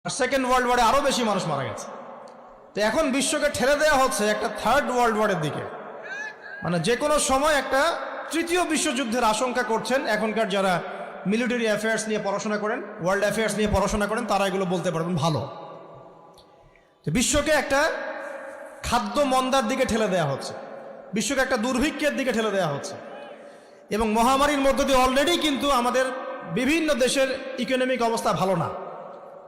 আর second world ওয়ারে আরও বেশি মানুষ মারা গেছে। তো এখন বিশ্বকে ঠেলে দেওয়া হচ্ছে একটা থার্ড ওয়ার্ল্ড ওয়ারের দিকে, মানে যে কোনো সময় একটা তৃতীয় বিশ্বযুদ্ধের আশঙ্কা করছেন এখনকার যারা মিলিটারি অ্যাফেয়ার্স নিয়ে পড়াশোনা করেন, ওয়ার্ল্ড অ্যাফেয়ার্স নিয়ে পড়াশোনা করেন, তারা এগুলো বলতে পারবেন ভালো। বিশ্বকে একটা খাদ্য মন্দার দিকে ঠেলে দেওয়া হচ্ছে, বিশ্বকে একটা দুর্ভিক্ষের দিকে ঠেলে দেওয়া হচ্ছে, এবং মহামারীর মধ্য দিয়ে অলরেডি কিন্তু আমাদের বিভিন্ন দেশের ইকোনমিক অবস্থা ভালো না,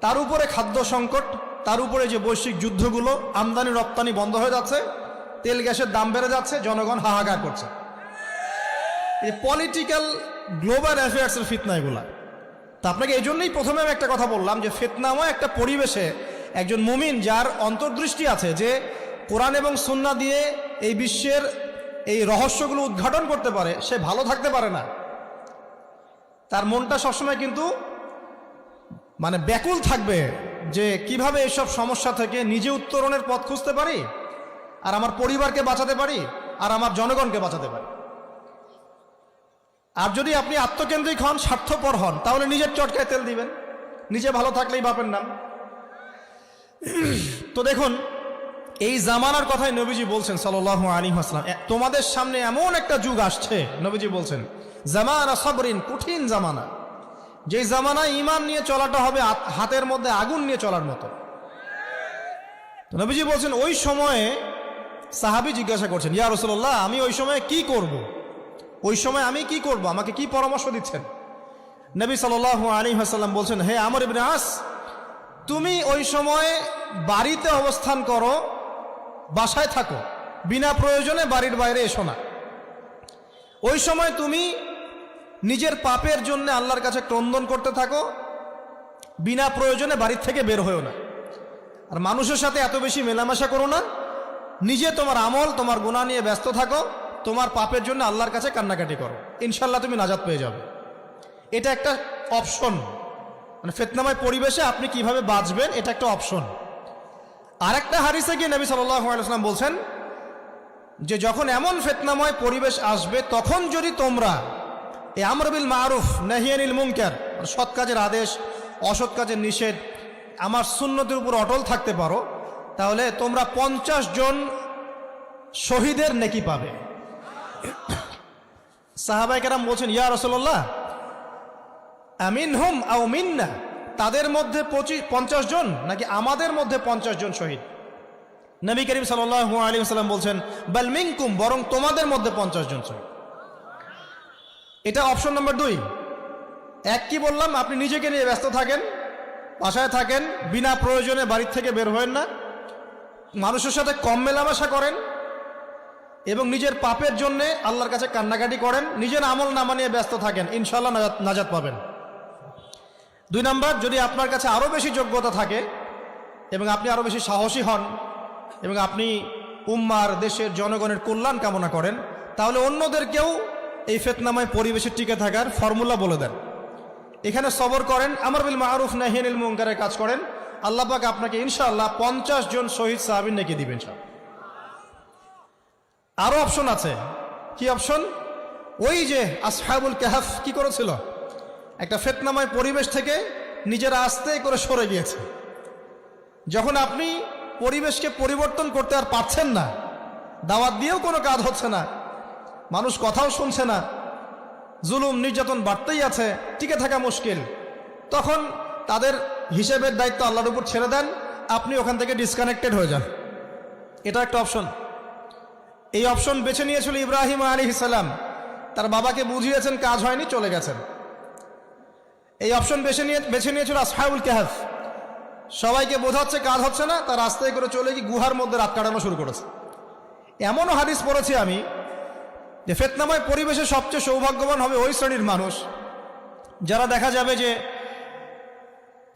তার উপরে খাদ্য সংকট, তার উপরে যে বৈশ্বিক যুদ্ধগুলো, আমদানি রপ্তানি বন্ধ হয়ে যাচ্ছে, তেল গ্যাসের দাম বেড়ে যাচ্ছে, জনগণ হাহাকার করছে। এই পলিটিক্যাল গ্লোবাল অ্যাফেয়ার্সের ফিতনা এগুলা। তা আপনাকে এই জন্যই প্রথমে আমি একটা কথা বললাম যে ফিতনাময় একটা পরিবেশে একজন মুমিন যার অন্তর্দৃষ্টি আছে, যে কোরআন এবং সুন্নাহ দিয়ে এই বিশ্বের এই রহস্যগুলো উদ্ঘাটন করতে পারে, সে ভালো থাকতে পারে না। তার মনটা সবসময় কিন্তু মানে ব্যাকুল থাকবে যে কিভাবে এইসব সমস্যা থেকে নিজে উত্তরণের পথ খুঁজতে পারি, আর আমার পরিবারকে বাঁচাতে পারি, আর আমার জনগণকে বাঁচাতে পারি। আর যদি আপনি আত্মকেন্দ্রিক হন, স্বার্থপর হন, তাহলে নিজের চটকায় তেল দিবেন, নিজে ভালো থাকলেই বাপের নাম। তো দেখুন, এই জামানার কথাই নবীজি বলছেন সাল্লাল্লাহু আলাইহি ওয়াসাল্লাম, তোমাদের সামনে এমন একটা যুগ আসছে, নবীজি বলছেন জামানা সাবরিন, কঠিন জামানা, যে জামানায় ঈমান নিয়ে চলাটা হবে হাতের মধ্যে আগুন নিয়ে চলার মতো। তো নবীজি বলছেন ওই সময়ে সাহাবী জিজ্ঞাসা করছেন, ইয়া রাসূলুল্লাহ, আমি ওই সময়ে কি করব? ওই সময় আমি কি করব, আমাকে কি পরামর্শ দিচ্ছেন? নবী সাল্লাল্লাহু আলাইহি ওয়াসাল্লাম বলছেন, হে আমর ইবনে আস, তুমি ওই সময় বাড়িতে অবস্থান করো, বাসায় থাকো, বিনা প্রয়োজনে বাড়ির বাইরে এসো না। ওই সময় তুমি নিজের পাপের জন্য আল্লাহর কাছে ক্রন্দন করতে থাকো, বিনা প্রয়োজনে বাড়ির থেকে বের হয়েও না। আর মানুষের সাথে এত বেশি মেলামেশা করো না, নিজে তোমার আমল, তোমার গুনাহ নিয়ে ব্যস্ত থাকো, তোমার পাপের জন্য আল্লাহর কাছে কান্নাকাটি করো, ইনশাল্লাহ তুমি নাজাত পেয়ে যাবে। এটা একটা অপশন, মানে ফিতনাময় পরিবেশে আপনি কিভাবে বাঁচবেন, এটা একটা অপশন। আর একটা হাদিসে গিয়ে নবী সাল্লাল্লাহু আলাইহি ওয়াসাল্লাম বলছেন যে যখন এমন ফিতনাময় পরিবেশ আসবে, তখন যদি তোমরা এই আমর বিল মারুফ নাহি আনিল মুনকার, সৎ কাজের আদেশ, অসৎ কাজের নিষেধ, আমার সুন্নতের উপর অটল থাকতে পারো, তাহলে তোমরা 50 জন শহীদের নেকি পাবে। সাহাবায়ে কেরাম বলছেন, ইয়া রাসূলুল্লাহ, আমিনহুম আও মিন্না, তাদের মধ্যে 50 জন নাকি আমাদের মধ্যে 50 জন শহীদ? নবী করিম সাল্লাল্লাহু আলাইহি ওয়াসাল্লাম বলছেন, বাল মিনকুম, বরং তোমাদের মধ্যে 50 জন শহীদ। এটা অপশন নাম্বার 2। এক কি বললাম, আপনি নিজেকে নিয়ে ব্যস্ত থাকেন, বাসায় থাকেন, বিনা প্রয়োজনে বাড়ির থেকে বের হবেন না, মানুষের সাথে কম মেলামেশা করেন, এবং নিজের পাপের জন্যে আল্লাহর কাছে কান্নাকাটি করেন, নিজের আমল নামা নিয়ে ব্যস্ত থাকেন, ইনশাআল্লাহ নাজাত পাবেন। 2 নাম্বার, যদি আপনার কাছে আরও বেশি যোগ্যতা থাকে এবং আপনি আরও বেশি সাহসী হন এবং আপনি উম্মার, দেশের জনগণের কল্যাণ কামনা করেন, তাহলে অন্যদেরকেও এই ফিতনাময় পরিবেশে টিকে থাকার ফর্মুলা বলে দেন। এখানে সবর করেন, আমর বিল মারুফ নাহি আনিল মুনকারের কাজ করেন, আল্লাহ পাক আপনাকে ইনশাআল্লাহ 50 জন শহীদ সাহাবীর নেকি দিবেন। আরো অপশন আছে। কি অপশন? ওই যে আসহাবুল কাহফ কি করেছিল, একটা ফিতনাময় পরিবেশ থেকে নিজেরা আস্তে করে সরে গিয়েছে। যখন আপনি পরিবেশকে পরিবর্তন করতে আর পারছেন না, দাওয়াত দিয়েও কোনো কাজ হচ্ছে না, মানুষ কথাও শুনছে না, জুলুম নির্যাতন বাড়তেই আছে, টিকে থাকা মুশকিল, তখন তাদের হিসেবের দায়িত্ব আল্লাহর উপর ছেড়ে দেন, আপনি ওখান থেকে ডিসকানেক্টেড হয়ে যান। এটা একটা অপশন। এই অপশন বেছে নিয়েছিল ইব্রাহিম আলাইহিস সালাম, তার বাবাকে বুঝিয়েছেন, কাজ হয়নি, চলে গেছেন। এই অপশন বেছে নিয়েছিল আসহাবুল কাহফ, সবাইকে বোঝাচ্ছে কাজ হচ্ছে না, তার রাস্তায় করে চলে গিয়ে গুহার মধ্যে রাত কাটানো শুরু করেছে। এমনও হাদিস পড়েছি আমি যে ফিতনাময় পরিবেশে সবচেয়ে সৌভাগ্যবান হবে ওই শ্রেণীর মানুষ যারা দেখা যাবে যে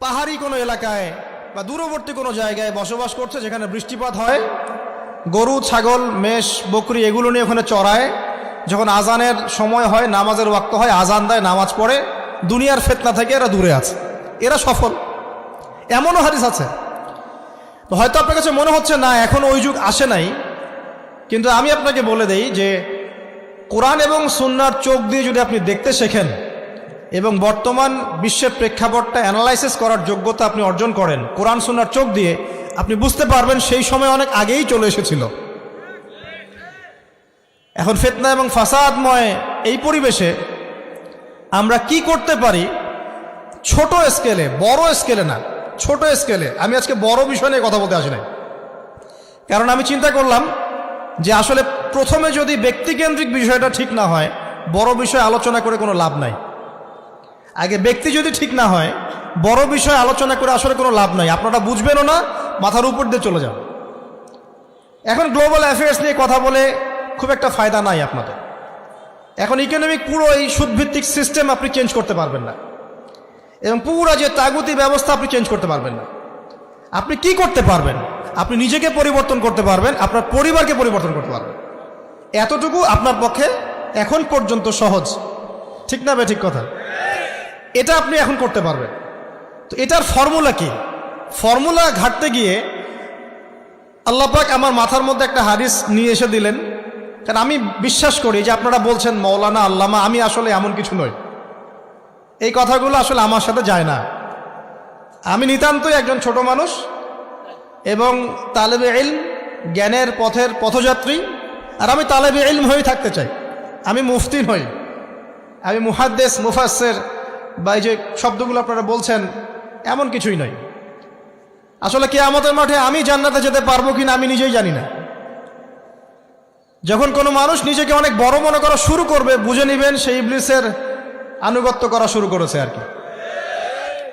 পাহাড়ি কোনো এলাকায় বা দূরবর্তী কোনো জায়গায় বসবাস করছে, যেখানে বৃষ্টিপাত হয়, গরু, ছাগল, মেষ, বকরি এগুলো নিয়ে ওখানে চড়ায়, যখন আজানের সময় হয়, নামাজের ওয়াক্ত হয়, আজান দেয়, নামাজ পড়ে, দুনিয়ার ফিতনা থেকে এরা দূরে আছে, এরা সফল। এমনও হাদিস আছে। তো হয়তো আপনার কাছে মনে হচ্ছে না এখন ওই যুগ আসে নাই, কিন্তু আমি আপনাকে বলে দেই যে কোরআন এবং সুন্নাহর চোখ দিয়ে যদি আপনি দেখতে শেখেন, এবং বর্তমান বিশ্বের প্রেক্ষাপটটা অ্যানালাইসিস করার যোগ্যতা আপনি অর্জন করেন কোরআন সুন্নাহর চোখ দিয়ে, আপনি বুঝতে পারবেন সেই সময় অনেক আগেই চলে এসেছিল। এখন ফিতনা এবং ফাসাদময় এই পরিবেশে আমরা কি করতে পারি ছোট স্কেলে, বড় স্কেলে না, ছোট স্কেলে। আমি আজকে বড় বিষয় নিয়ে কথা বলতে আসি না, কারণ আমি চিন্তা করলাম যে আসলে প্রথমে যদি ব্যক্তিকেন্দ্রিক বিষয়টা ঠিক না হয়, বড় বিষয় আলোচনা করে কোনো লাভ নাই। আগে ব্যক্তি যদি ঠিক না হয়, বড় বিষয় আলোচনা করে আসলে কোনো লাভ নাই, আপনারা বুঝবেনও না, মাথার উপর দিয়ে চলে যান। এখন গ্লোবাল অ্যাফেয়ার্স নিয়ে কথা বলে খুব একটা ফায়দা নাই আপনাদের। এখন ইকোনমিক পুরো এই সুদভিত্তিক সিস্টেম আপনি চেঞ্জ করতে পারবেন না, এবং পুরো যে তাগুতি ব্যবস্থা আপনি চেঞ্জ করতে পারবেন না। আপনি কি করতে পারবেন? আপনি নিজেকে পরিবর্তন করতে পারবেন, আপনার পরিবারকে পরিবর্তন করতে পারবেন। এতটুকু আপনার পক্ষে এখন পর্যন্ত সহজ, ঠিক না? ঠিক কথা, এটা আপনি এখন করতে পারবেন। তো এটার ফর্মুলা কি? ফর্মুলা ঘাটতে গিয়ে আল্লাহ পাক আমার মাথার মধ্যে একটা হাদিস নিয়ে এসে দিলেন। কারণ আমি বিশ্বাস করি যে আপনারা বলছেন মৌলানা আল্লামা, আমি আসলে এমন কিছু নই, এই কথাগুলো আসলে আমার সাথে যায় না। আমি নিতান্তই একজন ছোট মানুষ এবং তালেবে ইলম, জ্ঞানের পথের পথযাত্রী। আর আমি তালেবে ইলম হয়ে থাকতে চাই। আমি মুফতি নই, আমি মুহাদ্দিস, মুফাসসির বা এই যে শব্দগুলো আপনারা বলছেন, এমন কিছুই নয়। আসলে কিয়ামতের মাঠে আমি জান্নাতে যেতে পারবো কিনা আমি নিজেই জানি না। যখন কোনো মানুষ নিজেকে অনেক বড় মনে করা শুরু করবে, বুঝে নেবেন সে ইবলিসের আনুগত্য করা শুরু করেছে আর কি।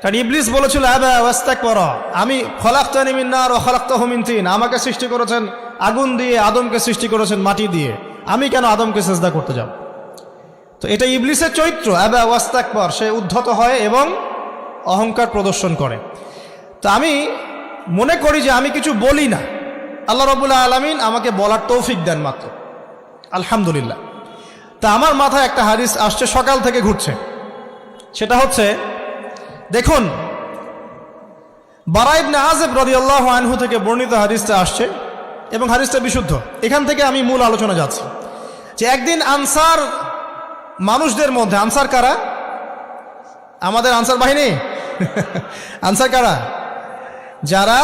কারণ ইবলিস বলেছিল আবা ওয়াস্তাকবারা, আমি খলাকতানি মিন নার ওয়া খলাকতাহু মিন তিন, আমাকে সৃষ্টি করেছেন আগুন দিয়ে, আদমকে সৃষ্টি করেছেন মাটি দিয়ে, আমি কেন আদমকে সিজদা করতে যাব? তো এটা ইবলিসের চরিত্র, আবা ওয়াস্তাকবার, সে উদ্ধত হয় এবং অহংকার প্রদর্শন করে। তো আমি মনে করি যে আমি কিছু বলি না, আল্লাহ রাব্বুল আলামিন আমাকে বলার তৌফিক দেন মাত্র, আলহামদুলিল্লাহ। তা আমার মাথায় একটা হাদিস আসছে, সকাল থেকে ঘুরছে। সেটা হচ্ছে, দেখুন বারা ইবনে আযিব রাদিয়াল্লাহু আনহু থেকে বর্ণিত হাদিসটা আসছে এবং হাদিসটা বিশুদ্ধ। এখান থেকে আমি মূল আলোচনা যাচ্ছি যে একদিন আনসার মানুষদের মধ্যে, আনসার কারা? আমাদের আনসার বাহিনী আনসার কারা? যারা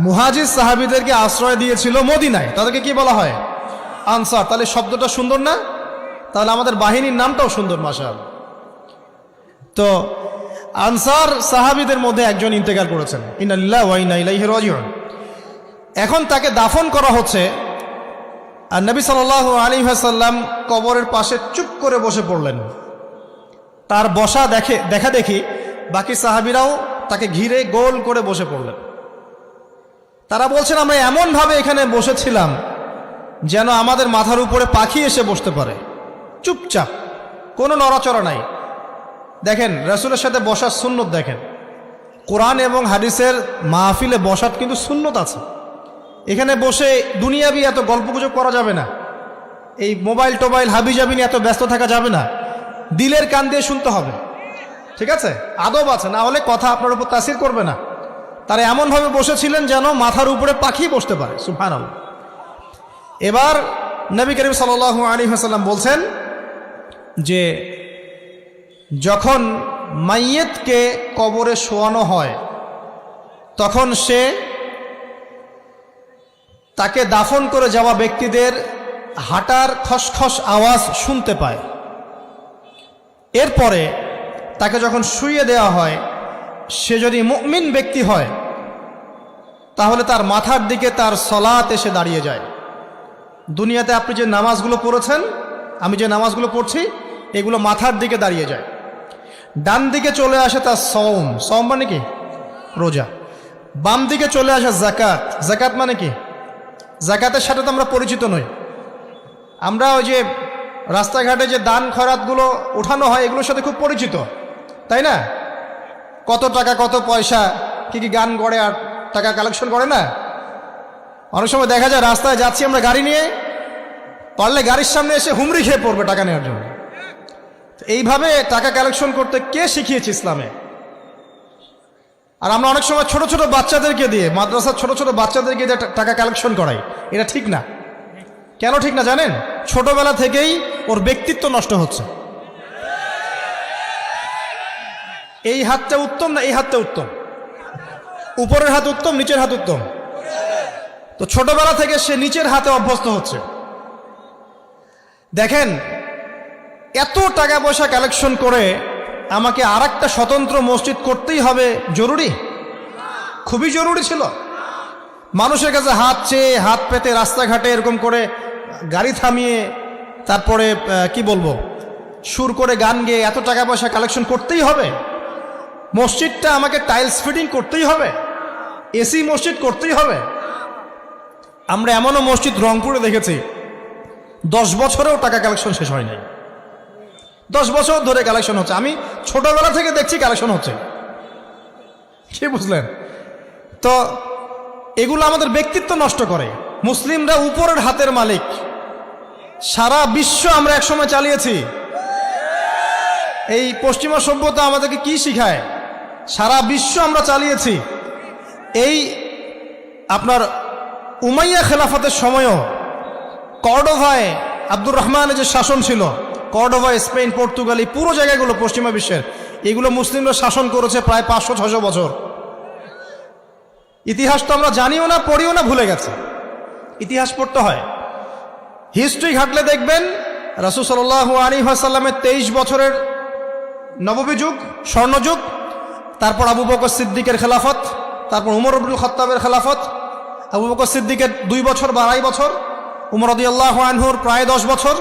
মুহাজির সাহাবীদেরকে আশ্রয় দিয়েছিল মদিনায়, তাদেরকে কি বলা হয়? আনসার। তাহলে শব্দটা সুন্দর না? তাহলে আমাদের বাহিনীর নামটাও সুন্দর, মাশাআল্লাহ। তো আনসার সাহাবীদের মধ্যে একজন ইন্তেকাল করেছেন, ইন্না লিল্লাহি ওয়া ইন্না ইলাইহি রাজিউন। এখন তাকে দাফন করা হচ্ছে, আর নবী সাল্লাল্লাহু আলাইহি ওয়াসাল্লাম কবরের পাশে চুপ করে বসে পড়লেন। তার বসা দেখা দেখি বাকি সাহাবীরাও তাকে ঘিরে গোল করে বসে পড়লেন। তারা বলছেন আমরা এমনভাবে এখানে বসেছিলাম যেন আমাদের মাথার উপরে পাখি এসে বসতে পারে, চুপচাপ, কোনো নড়াচড়া নাই। দেখেন রাসূলের সাথে বসার সুন্নত, দেখেন কোরআন এবং হাদিসের মাহফিলে বসার কিন্তু সুন্নত আছে। এখানে বসে দুনিয়াবি এত গল্পগুজব করা যাবে না, এই মোবাইল টোবাইল হাবিজাবি নিয়ে এত ব্যস্ত থাকা যাবে না, দিলের কান দিয়ে শুনতে হবে, ঠিক আছে? আদব আছে, না হলে কথা আপনার উপর তাসির করবে না। তারা এমনভাবে বসেছিলেন যেন মাথার উপরে পাখি বসতে পারে, সুবহানাল্লাহ। এবার নবী করিম সাল্লাল্লাহু আলাইহি ওয়াসাল্লাম বলছেন যে যখন মাইয়েতকে কবরে শোয়ানো হয় তখন সে তাকে দাফন করে যাওয়া ব্যক্তিদের হাঁটার খসখস আওয়াজ শুনতে পায়। এরপরে তাকে যখন শুইয়ে দেওয়া হয়, সে যদি মুমিন ব্যক্তি হয় তাহলে তার মাথার দিকে তার সলাত এসে দাঁড়িয়ে যায়। দুনিয়াতে আপনি যে নামাজগুলো পড়েছেন, আমি যে নামাজগুলো পড়ছি, এগুলো মাথার দিকে দাঁড়িয়ে যায়। ডান দিকে চলে আসে তার সওম, সওম মানে কি? রোজা। বাম দিকে চলে আসে যাকাত, যাকাত মানে কি? যাকাতের সাথে তো আমরা পরিচিত নই। আমরা ওই যে রাস্তাঘাটে যে দান খয়রাতগুলো উঠানো হয়, এগুলোর সাথে খুব পরিচিত, তাই না? কত টাকা, কত পয়সা, কি কি গান গড়ে আর টাকা কালেকশন করে না? অনেক সময় দেখা যায় রাস্তায় যাচ্ছি আমরা গাড়ি নিয়ে, পারলে গাড়ির সামনে এসে হুমড়ি খেয়ে পড়বে টাকা নেওয়ার জন্য। এইভাবে টাকা কালেকশন করতে কে শিখিয়েছে ইসলামে? আর আমরা অনেক সময় ছোট ছোট বাচ্চাদেরকে দিয়ে, মাদ্রাসার ছোট ছোট বাচ্চাদেরকে দিয়ে টাকা কালেকশন করাই। এটা ঠিক না। কেন ঠিক না জানেন? ছোটবেলা থেকেই ওর ব্যক্তিত্ব নষ্ট হচ্ছে। এই হাতটা উত্তম না এই হাতটা উত্তম? উপরের হাত উত্তম, নিচের হাত উত্তম? তো ছোটবেলা থেকে সে নিচের হাতে অভ্যস্ত হচ্ছে। দেখেন, এত টাকা পয়সা কালেকশন করে আমাকে আর একটা স্বতন্ত্র মসজিদ করতেই হবে জরুরি? খুবই জরুরি ছিল। মানুষের কাছে হাত চেয়ে, হাত পেতে রাস্তাঘাটে এরকম করে গাড়ি থামিয়ে, তারপরে কি বলবো, সুর করে গান গেয়ে এত টাকা পয়সা কালেকশন করতেই হবে? মসজিদটা আমাকে টাইলস ফিটিং করতেই হবে? এসি মসজিদ করতেই হবে? আমরা এমনও মসজিদ রংপুরে দেখেছি 10 বছরেও টাকা কালেকশন শেষ হয় নাই। 10 বছর ধরে কালেকশন হচ্ছে। আমি ছোটবেলা থেকে দেখছি কালেকশন হচ্ছে। কি বুঝলেন? তো এগুলো আমাদের ব্যক্তিত্ব নষ্ট করে। মুসলিমরা উপরের হাতের মালিক। সারা বিশ্ব আমরা একসময় চালিয়েছি। এই পশ্চিমা সভ্যতা আমাদেরকে কি শিখায়? সারা বিশ্ব আমরা চালিয়েছি। এই আপনার উমাইয়া খেলাফতের সময়ও কর্ডোভায় আব্দুর রহমানের যে শাসন ছিল, কর্ডোভায়, স্পেন, পর্তুগাল, এই পুরো জায়গাগুলো পশ্চিমা বিশ্বের, এগুলো মুসলিমরা শাসন করেছে প্রায় 500-600 বছর। ইতিহাস তো আমরা জানিও না, পড়িও না, ভুলে গেছে। ইতিহাস পড়তে হয়। হিস্ট্রি ঘাটলে দেখবেন রাসূল সাল্লাল্লাহু আলাইহি ওয়াসাল্লামের 23 বছরের নববী যুগ, স্বর্ণযুগ, তারপর আবু বকর সিদ্দিকের খেলাফত, তারপর উমর ইবনুল খাত্তাবের খেলাফত। আবু বকর সিদ্দিকের 2 বছর বা 2.5 বছর, উমর রাদিয়াল্লাহু আনহুর প্রায় 10 বছর,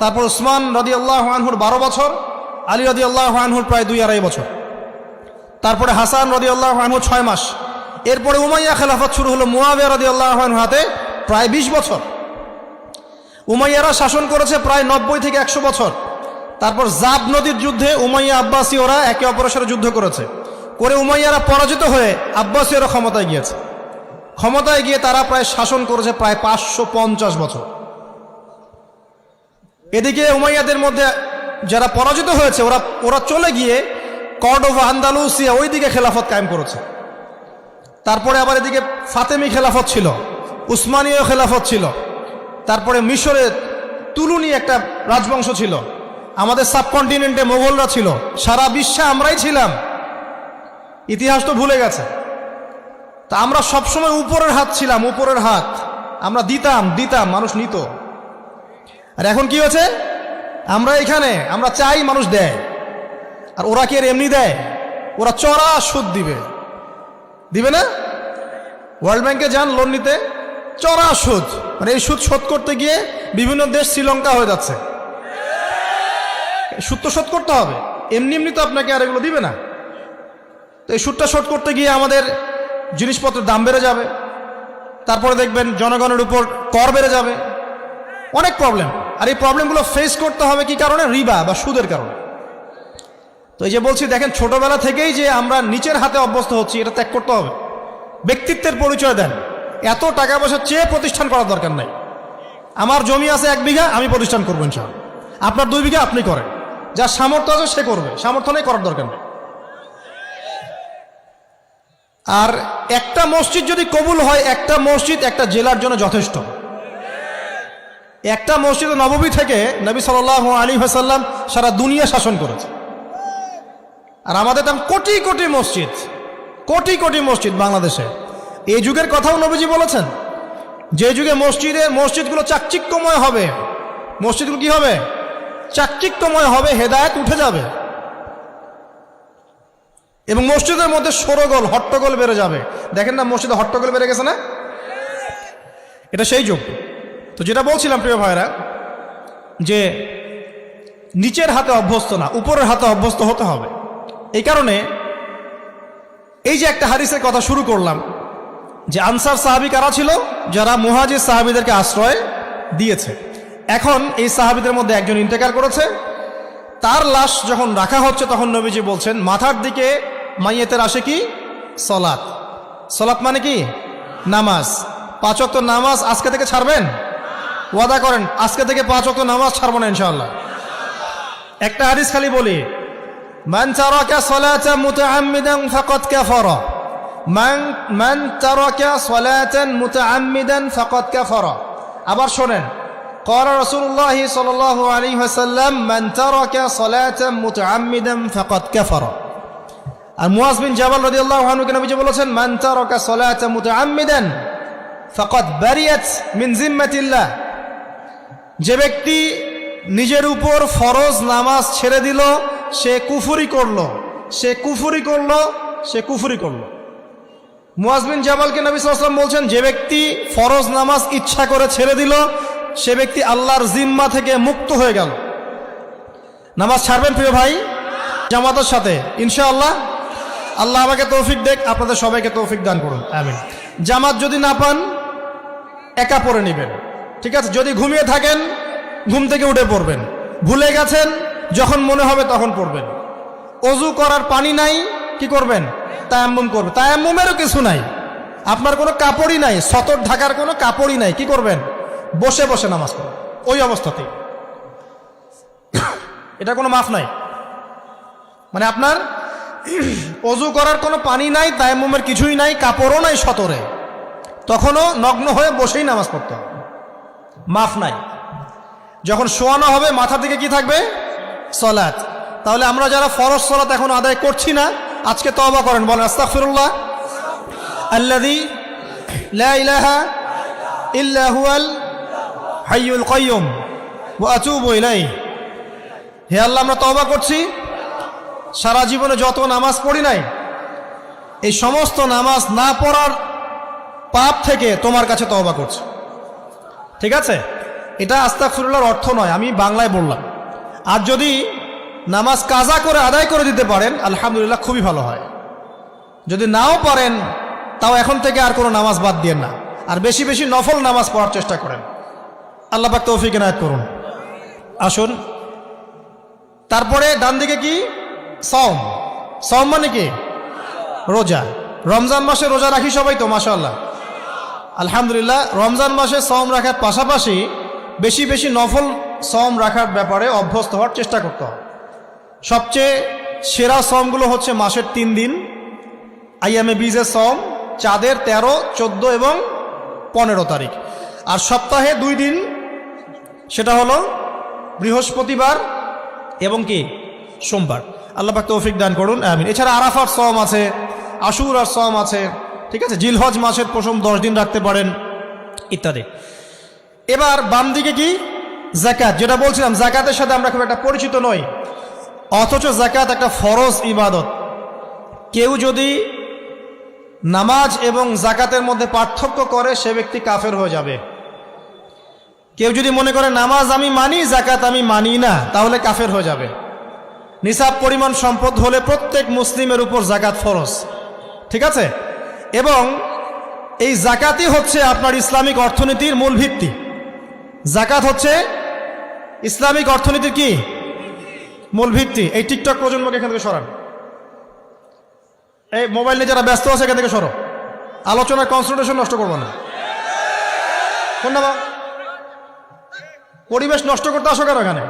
তারপর উসমান রাদিয়াল্লাহু আনহুর 12 বছর, আলী রাদিয়াল্লাহু আনহুর প্রায় 2-2.5 বছর, তারপরে হাসান রাদিয়াল্লাহু আনহু 6 মাস। এরপরে উমাইয়া খেলাফত শুরু হলো মুয়াবিয়া রাদিয়াল্লাহু আনহুর হাতে, প্রায় 20 বছর। উমাইয়ারা শাসন করেছে প্রায় 90 থেকে 100 বছর। তারপর জাব নদীর যুদ্ধে উমাইয়া আব্বাসী ওরা একে অপরের সাথে যুদ্ধ করেছে, করে উমাইয়ারা পরাজিত হয়ে আব্বাসীয়রা ক্ষমতায় গিয়েছে। ক্ষমতায় গিয়ে তারা প্রায় শাসন করেছে প্রায় 550 বছর। এদিকে উমাইয়াদের মধ্যে যারা পরাজিত হয়েছে ওরা চলে গিয়ে কর্ডোভা, আন্দালুসিয়া, ওই দিকে খেলাফত কায়েম করেছে। তারপরে আবার এদিকে ফাতেমি খেলাফত ছিল, উসমানীয় খেলাফত ছিল, তারপরে মিশরে তুলুনি একটা রাজবংশ ছিল, আমাদের সাবকন্টিনেন্টে মোগলরা ছিল, সারা বিশ্বে আমরাই ছিলাম। ইতিহাস তো ভুলে গেছে। তা আমরা সবসময় উপরের হাত ছিলাম, উপরের হাত আমরা দিতাম, মানুষ নিত। আর এখন কি হয়েছে? আমরা এখানে আমরা চাই, মানুষ দেয়। আর ওরা কি আর এমনি দেয়? ওরা চড়া সুদ দিবে না? ওয়ার্ল্ড ব্যাংকে যান লোন নিতে, চড়া সুদ। মানে এই সুদ শোধ করতে গিয়ে বিভিন্ন দেশ শ্রীলঙ্কা হয়ে যাচ্ছে। সুদ তো শোধ করতে হবে, এমনি তো আপনাকে আর এগুলো দিবে না। তো এই সুদটা শোধ করতে গিয়ে আমাদের জিনিসপত্রের দাম বেড়ে যাবে, তারপরে দেখবেন জনগণের উপর কর বেড়ে যাবে, অনেক প্রবলেম। আর এই প্রবলেমগুলো ফেস করতে হবে কি কারণে? রিবা বা সুদের কারণে। তো এই যে বলছি, দেখেন ছোটবেলা থেকেই যে আমরা নিচের হাতে অভ্যস্ত হচ্ছি, এটা ত্যাগ করতে হবে। ব্যক্তিত্বের পরিচয় দেন। এত টাকা পয়সা চেয়ে প্রতিষ্ঠান করার দরকার নাই। আমার জমি আছে 1 বিঘা, আমি প্রতিষ্ঠান করবো ইনশাআল্লাহ। আপনার 2 বিঘা আপনি করেন, যার সামর্থ্য আছে সে করবে, সামর্থ্য নেই করার দরকার নেই। আর একটা মসজিদ যদি কবুল হয়, একটা মসজিদ একটা জেলার জন্য যথেষ্ট। একটা মসজিদ নববী থেকে নবী সাল্লাল্লাহু আলাইহি ওয়াসাল্লাম সারা দুনিয়া শাসন করেছে। আর আমাদের তো কোটি কোটি মসজিদ বাংলাদেশে। এই যুগের কথাও নবীজি বলেছেন, যে যুগে মসজিদগুলো চাকচিক্যময় হবে, মসজিদগুলো কি হবে? চাকচিক্যময় হবে, হেদায়েত উঠে যাবে, এবং মসজিদের মধ্যে শোরগোল, হট্টগোল বেড়ে যাবে। দেখেন না মসজিদে হট্টগোল বেড়ে গেছে না? এটা সেই যুগ। তো যেটা বলছিলাম প্রিয় ভাইরা, যে নিচের হাতে অভ্যস্ত না, উপরের হাতে অভ্যস্ত হতে হবে। এই কারণে এই যে একটা হাদিসের কথা শুরু করলাম, যে আনসার সাহাবী কারা ছিল? যারা মুহাজির সাহাবীদেরকে আশ্রয় দিয়েছে। এখন এই সাহাবীদের মধ্যে একজন ইন্তেকাল করেছে। তার লাশ যখন রাখা হচ্ছে, তখন নবীজি বলছেন, মাথার দিকে মাইয়েতের আসে কি? সলাত। সলাত মানে কি? নামাজ। 5 ওয়াক্ত নামাজ আজকে থেকে ছাড়বেন? ওয়াদা করেন আজকে থেকে 5 ওয়াক্ত নামাজ ছাড়বো না ইনশাআল্লাহ। একটা হাদিস খালি বলি, মান তারাকা সালাতান মুতাআম্মিদান ফাকাদ কাফারা, মান তারাকা সালাতান মুতাআম্মিদান ফাকাদ কাফারা। আবার শোনেন, ক্বালা রাসূলুল্লাহ সাল্লাল্লাহু আলাইহি ওয়াসাল্লাম, মান তারাকা সালাতান মুতাআম্মিদান ফাকাদ কাফারা। আর মুআজ বিন জাবাল রাদিয়াল্লাহু আনহুকে নবীজি বলেছেন, মান তারাকা সালাতা মুতাআম্মিদান ফাকাদ বারিয়াত মিন জিম্মাতিল্লাহ। যে ব্যক্তি নিজের উপর ফরজ নামাজ ছেড়ে দিল, সে কুফরি করলো, সে কুফরি করলো, সে কুফরি করলো। মুআজ বিন জাবালকে নবী সাল্লাল্লাহু আলাইহি ওয়াসাল্লাম বলছেন, যে ব্যক্তি ফরজ নামাজ ইচ্ছা করে ছেড়ে দিল, সে ব্যক্তি আল্লাহর জিম্মা থেকে মুক্ত হয়ে গেল। নামাজ ছাড়বেন প্রিয় ভাই জামাতের সাথে ইনশাআল্লাহ। আল্লাহ আমাকে তৌফিক দেখ, আপনাদের সবাইকে তৌফিক দান করুন, আমিন। জামাত যদি না পান একা পড়ে নেবেন, ঠিক আছে? যদি ঘুমিয়ে থাকেন ঘুম থেকে উঠে পড়বেন, ভুলে গেছেন যখন মনে হবে তখন পড়বেন। অজু করার পানি নাই, কি করবেন? তায়াম্মুম করবেন। তায়াম্মুমেরও কিছু নাই, আপনার কোনো কাপড়ই নাই, সতর ঢাকার কোনো কাপড়ই নাই, কি করবেন? বসে বসে নামাজ পড়বেন ওই অবস্থাতেই। এটা কোনো মাফ নাই, মানে আপনার অজু করার কোনো পানি নাই, তায়াম্মুমের কিছুই নাই, কাপড়ও নাই সতরে, তখনও নগ্ন হয়ে বসেই নামাজ পড়তে হবে, মাফ নাই। যখন শোয়ানো হবে মাথার দিকে কি থাকবে? সালাত। তাহলে আমরা যারা ফরজ সালাত এখন আদায় করছি না, আজকে তওবা করেন, বলেন আস্তাগফিরুল্লাহ আল্লাযী লা ইলাহা ইল্লা হুয়াল হাইয়ুল কাইয়্যুম ওয়া আতুবু ইলাইহি। হে আল্লাহ, আমরা তওবা করছি, সারা জীবনে যত নামাজ পড়ি নাই, এই সমস্ত নামাজ না পড়ার পাপ থেকে তোমার কাছে তওবা করছি। ঠিক আছে? এটা আস্তাগফিরুল্লাহর অর্থ নয়, আমি বাংলায় বললাম। আর যদি নামাজ কাজা করে আদায় করে দিতে পারেন আলহামদুলিল্লাহ, খুবই ভালো হয়। যদি নাও পারেন তাও এখন থেকে আর কোনো নামাজ বাদ দিয়েন না, আর বেশি বেশি নফল নামাজ পড়ার চেষ্টা করেন। আল্লাহ পাক তৌফিক এনায়েত করুন। আসুন, তারপরে ডান দিকে কি? সওম। সওম মানে কি? রোজা। রমজান মাসে রোজা রাখি সবাই তো, মাশাআল্লাহ, আলহামদুলিল্লাহ। রমজান মাসে সওম রাখার পাশাপাশি বেশি বেশি নফল সওম রাখার ব্যাপারে অভ্যস্ত হওয়ার চেষ্টা করতে হবে। সবচেয়ে সেরা সওমগুলো হচ্ছে মাসের 3 দিন, আইয়ামে বীজের সওম, চাঁদের 13, 14 এবং 15 তারিখ। আর সপ্তাহে 2 দিন, সেটা হলো বৃহস্পতিবার এবং কি সোমবার। আল্লাহ পাক তৌফিক দান করুন, আমিন। এছাড়া আরাফার সওম আছে, আশুরার সওম আছে, ঠিক আছে? জিলহজ মাসের প্রথম 10 দিন রাখতে পারেন, ইত্যাদি। এবার বাম দিকে কি? যাকাত। যেটা বলছিলাম, যাকাতের সাথে আমরা খুব একটা পরিচিত নই, অথচ যাকাত একটা ফরজ ইবাদত। কেউ যদি নামাজ এবং যাকাতের মধ্যে পার্থক্য করে, সে ব্যক্তি কাফের হয়ে যাবে। কেউ যদি মনে করে নামাজ আমি মানি, যাকাত আমি মানি না, তাহলে কাফের হয়ে যাবে। নিসাব পরিমাণ সম্পদ হলে প্রত্যেক মুসলিমের উপর যাকাত ফরজ, ঠিক আছে? এবং এই যাকাতই হচ্ছে আপনার ইসলামিক অর্থনীতির মূল ভিত্তি। যাকাত হচ্ছে ইসলামিক অর্থনীতির কি? মূল ভিত্তি। এই টিকটক প্রজন্মকে এখান থেকে সরান, এই মোবাইল নিয়ে যারা ব্যস্ত আছে এখান থেকে সরো, আলোচনার কনসেন্ট্রেশন নষ্ট করবো না। কোন না, পরিবেশ নষ্ট করতে আসো কেন এখানে?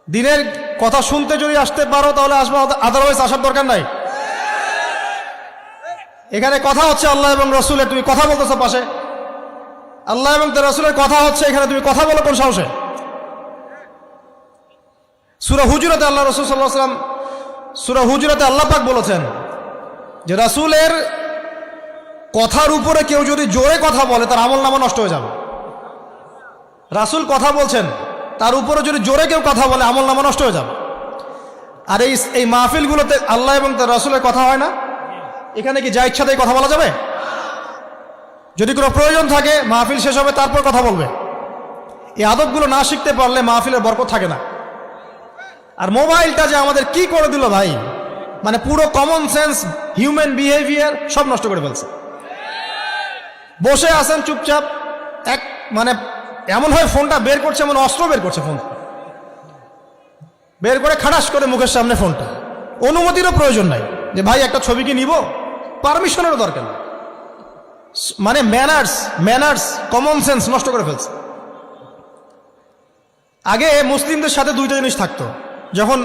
দিনের কথা শুনতে যদি আসতে পারো তাহলে আসবো, আদারওয়াইজ আসার দরকার নাই। এখানে কথা হচ্ছে আল্লাহ এবং রসুলের, তুমি কথা বলতেছো পাশে, আল্লাহ এবং তার রসুলের কথা হচ্ছে, এখানে তুমি কথা বলো কোন সাহসে? সূরা হুজুরাতে আল্লাহ রসুল সাল্লাল্লাহু আলাইহি ওয়াসাল্লাম, সূরা হুজুরাতে আল্লাহ পাক বলেছেন যে রাসূলের কথার উপরে কেউ যদি জোরে কথা বলে তার আমলনামা নষ্ট হয়ে যাবে। রাসূল কথা বলছেন, তার উপরে যদি জোরে কেউ কথা বলে আমলনামা নষ্ট হয়ে যাবে। আর এই মাহফিলগুলোতে আল্লাহ এবং তার রাসূলের কথা হয় না? এখানে কি যা ইচ্ছাতেই কথা বলা যাবে? যদি কোনো প্রয়োজন থাকে মাহফিল শেষ হবে তারপর কথা বলবে। এই আদবগুলো না শিখতে পারলে মাহফিলের বরকত থাকে না। আর মোবাইলটা যে আমাদের কি করে দিল ভাই, মানে পুরো কমন সেন্স, হিউম্যান বিহেভিয়ার সব নষ্ট করে ফেলছে। বসে আছেন চুপচাপ, মানে এমন হয় ফোনটা বের করছে, এমন অস্ত্র বের করছে, ফোন বের করে খাটাস করে মুখের সামনে ফোনটা। অনুমতিরও প্রয়োজন নাই যে ভাই একটা ছবি কি নিব, পারমিশনেরও দরকার নেই। মানে ম্যানার্স কমন সেন্স নষ্ট করে ফেলছে। আগে মুসলিমদের সাথে 2টা জিনিস থাকতো। যখন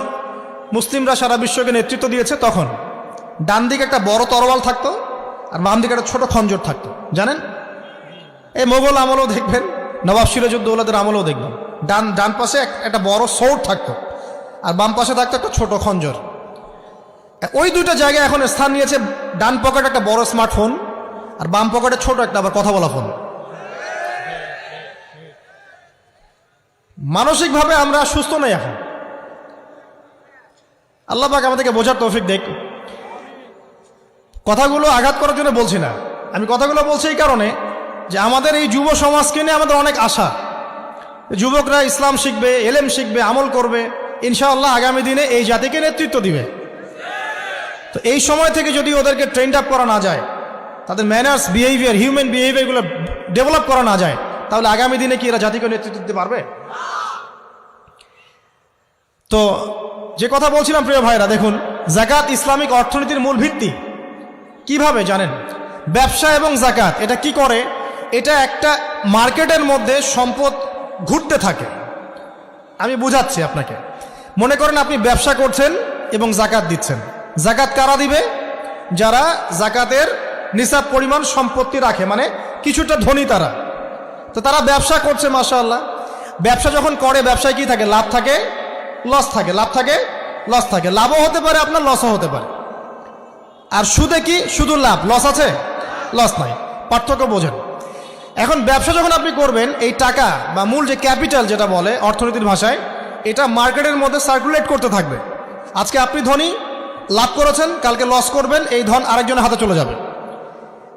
মুসলিমরা সারা বিশ্বকে নেতৃত্ব দিয়েছে তখন ডান দিকে একটা বড় তরোয়াল থাকতো আর বাম দিকে একটা ছোট খঞ্জর থাকতো, জানেন? এই মোগল আমলেও দেখবেন, নবাব সিরাজউদ্দৌলাদের আমলেও দেখবেন, ডান পাশে একটা বড় সৌর থাকতো আর বাম পাশে থাকতো একটা ছোট খঞ্জর। ওই দুইটা জায়গায় এখন স্থান নিয়েছে, ডান পকেটে একটা বড় স্মার্টফোন আর বাম পকেটে ছোট একটা আবার কথা বলা ফোন। মানসিকভাবে আমরা সুস্থ নই এখন। আল্লাহ পাক আমাদেরকে বোঝার তৌফিক দেখ। কথাগুলো আঘাত করার জন্য বলছি না, আমি কথাগুলো বলছি এই কারণে যে আমাদের এই যুব সমাজকে নিয়ে আমাদের অনেক আশা। যুবকরা ইসলাম শিখবে, এলেম শিখবে, আমল করবে, ইনশাআল্লাহ আগামী দিনে এই জাতিকে নেতৃত্ব দিবে। তো এই সময় থেকে যদি ওদেরকে ট্রেন্ড আপ করা না যায়, তাদের ম্যানার্স, বিহেভিয়ার, হিউম্যান বিহেভিয়ারগুলো ডেভেলপ করা না যায়, তাহলে আগামী দিনে কি এরা জাতিকে নেতৃত্ব দিতে পারবে? তো যে কথা বলছিলাম প্রিয় ভাইরা, দেখুন যাকাত ইসলামিক অর্থনীতির মূল ভিত্তি। কিভাবে জানেন? ব্যবসা এবং যাকাত এটা কি করে? এটা একটা মার্কেটের মধ্যে সম্পদ ঘুরতে থাকে। আমি বুঝাচ্ছি আপনাকে। মনে করেন আপনি ব্যবসা করছেন এবং যাকাত দিচ্ছেন। যাকাত কারা দিবে? যারা যাকাতের নিসাব পরিমাণ সম্পত্তি রাখে, মানে কিছুটা ধনী তারা। তো তারা ব্যবসা করছে, মাশাআল্লাহ। ব্যবসা যখন করে, ব্যবসায় কি থাকে? লাভ থাকে, লস থাকে, লাভ থাকে, লস থাকে। লাভও হতে পারে আপনার, লসও হতে পারে। আর সুদে কি? শুধু লাভ, লস আছে? লস নাই। পার্থক্য বোঝেন। এখন ব্যবসা যখন আপনি করবেন, এই টাকা বা মূল যে ক্যাপিটাল যেটা বলে অর্থনীতির ভাষায়, এটা মার্কেটের মধ্যে সার্কুলেট করতে থাকবে। আজকে আপনি ধনী, লাভ করেছেন, কালকে লস করবেন, এই ধন আরেকজনের হাতে চলে যাবে।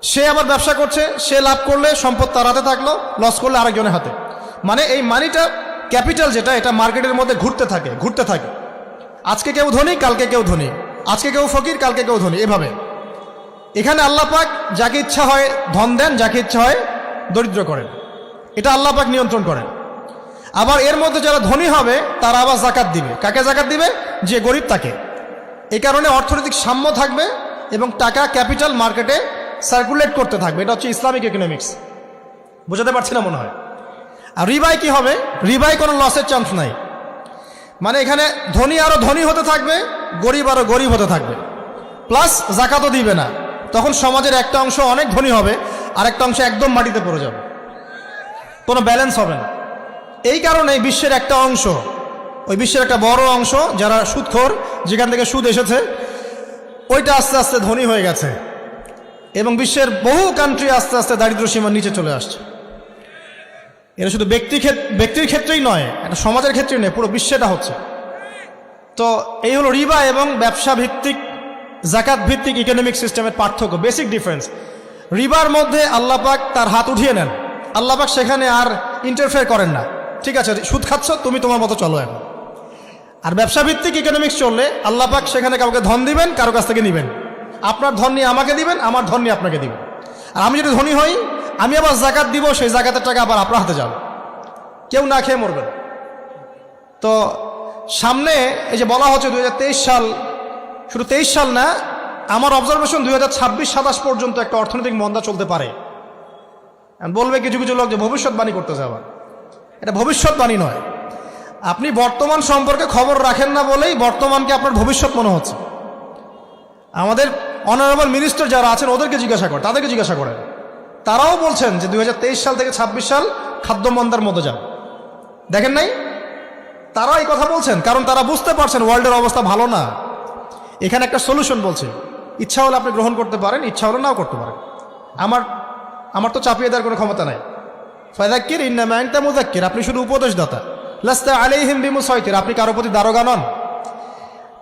সে আবার ব্যবসা করছে, সে লাভ করলে সম্পদ তার হাতে থাকলো, লস করলে আরেকজনের হাতে। মানে এই মানিটা, ক্যাপিটাল যেটা, এটা মার্কেটের মধ্যে ঘুরতে থাকে, ঘুরতে থাকে। আজকে কেউ ধনী, কালকে কেউ ধনী, আজকে কেউ ফকির, কালকে কেউ ধনী, এভাবে। এখানে আল্লাহ পাক যাকে ইচ্ছা হয় ধন দেন, যাকে ইচ্ছা হয় দরিদ্র করেন। এটা আল্লাহ পাক নিয়ন্ত্রণ করেন। আবার এর মধ্যে যারা ধনী হবে তারা আবার যাকাত দিবে। কাকে যাকাত দিবে? যে গরিব তাকে। এই কারণে অর্থনৈতিক সাম্য থাকবে এবং টাকা, ক্যাপিটাল মার্কেটে সার্কুলেট করতে থাকবে। এটা হচ্ছে ইসলামিক ইকোনমিক্স। বোঝাতে পারছি না মনে হয়? আর রিবায় কি হবে? রিবায় কোনো লসের চান্স নাই। মানে এখানে ধনী আরো ধনী হতে থাকবে, গরিব আরো গরিব হতে থাকবে, প্লাস যাকাতও দিবে না। তখন সমাজের একটা অংশ অনেক ধনী হবে, আর একটা অংশ একদম মাটিতে পড়ে যাবে, কোনো ব্যালেন্স হবে না। এই কারণে বিশ্বের একটা অংশ, ওই বিশ্বের একটা বড় অংশ যারা সুদখোর, যেখান থেকে সুদ এসেছে, ওইটা আস্তে আস্তে ধনী হয়ে গেছে এবং বিশ্বের বহু কান্ট্রি আস্তে আস্তে দারিদ্র্য সীমার নিচে চলে আসছে। এটা শুধু ব্যক্তির ক্ষেত্রেই নয়, এটা সমাজের ক্ষেত্রেই নয়, পুরো বিশ্বেটা হচ্ছে। তো এই হলো রিবা এবং ব্যবসা ভিত্তিক, যাকাত ভিত্তিক ইকোনমিক সিস্টেমের পার্থক্য, বেসিক ডিফারেন্স। রিবার মধ্যে আল্লাহ পাক তার হাত উঠিয়ে নেন, আল্লাহ পাক সেখানে আর ইন্টারফেয়ার করেন না। ঠিক আছে, সুদ খাচ্ছ, তুমি তোমার মতো চলো এখন। আর ব্যবসা ভিত্তিক ইকোনমিক্স চললে আল্লাহ পাক সেখানে কাউকে ধন দিবেন, কারো কাছ থেকে নেবেন। আপনার ধন নিয়ে আমাকে দিবেন, আমার ধন নিয়ে আপনাকে দিবেন। আর আমি যদি ধনী হই, আমি আবার যাকাত দিব, সেই যাকাতের টাকা আবার আপনার হাতে যাবে, কেউ না খেয়ে মরবে। তো সামনে এই যে বলা হচ্ছে 2023 সাল, শুধু 23 সাল না, আমার অবজারভেশন 2026-27 পর্যন্ত একটা অর্থনৈতিক মন্দা চলতে পারে। বলবে কিছু কিছু লোক যে ভবিষ্যৎবাণী করতেছে। আবার এটা ভবিষ্যৎবাণী নয়। আপনি বর্তমান সম্পর্কে খবর রাখেন না বলেই বর্তমানকে আপনার ভবিষ্যৎ মনে হচ্ছে। আমাদের অনারেবল মিনিস্টার যারা আছেন ওদেরকে জিজ্ঞাসা করেন, তাদেরকে জিজ্ঞাসা করেন, তারাও বলছেন যে 2023 সাল থেকে 26 সাল খাদ্য মন্দার মধ্যে যান। দেখেন নাই? তারা এই কথা বলছেন কারণ তারা বুঝতে পারছেন ওয়ার্ল্ডের অবস্থা ভালো না। এখানে একটা সলিউশন বলছে, ইচ্ছা হলে আপনি গ্রহণ করতে পারেন, ইচ্ছা হলে নাও করতে পারেন। আমার তো চাপিয়ে দেওয়ার কোনো ক্ষমতা নাই। ফাযাক্কির ইন্নামা আনতা মুযাক্কির, আপনি শুধু উপদেশদাতা। লাস্তা আলাইহিম বিমুসাইতির, আপনি কারো প্রতি দারোগা নন।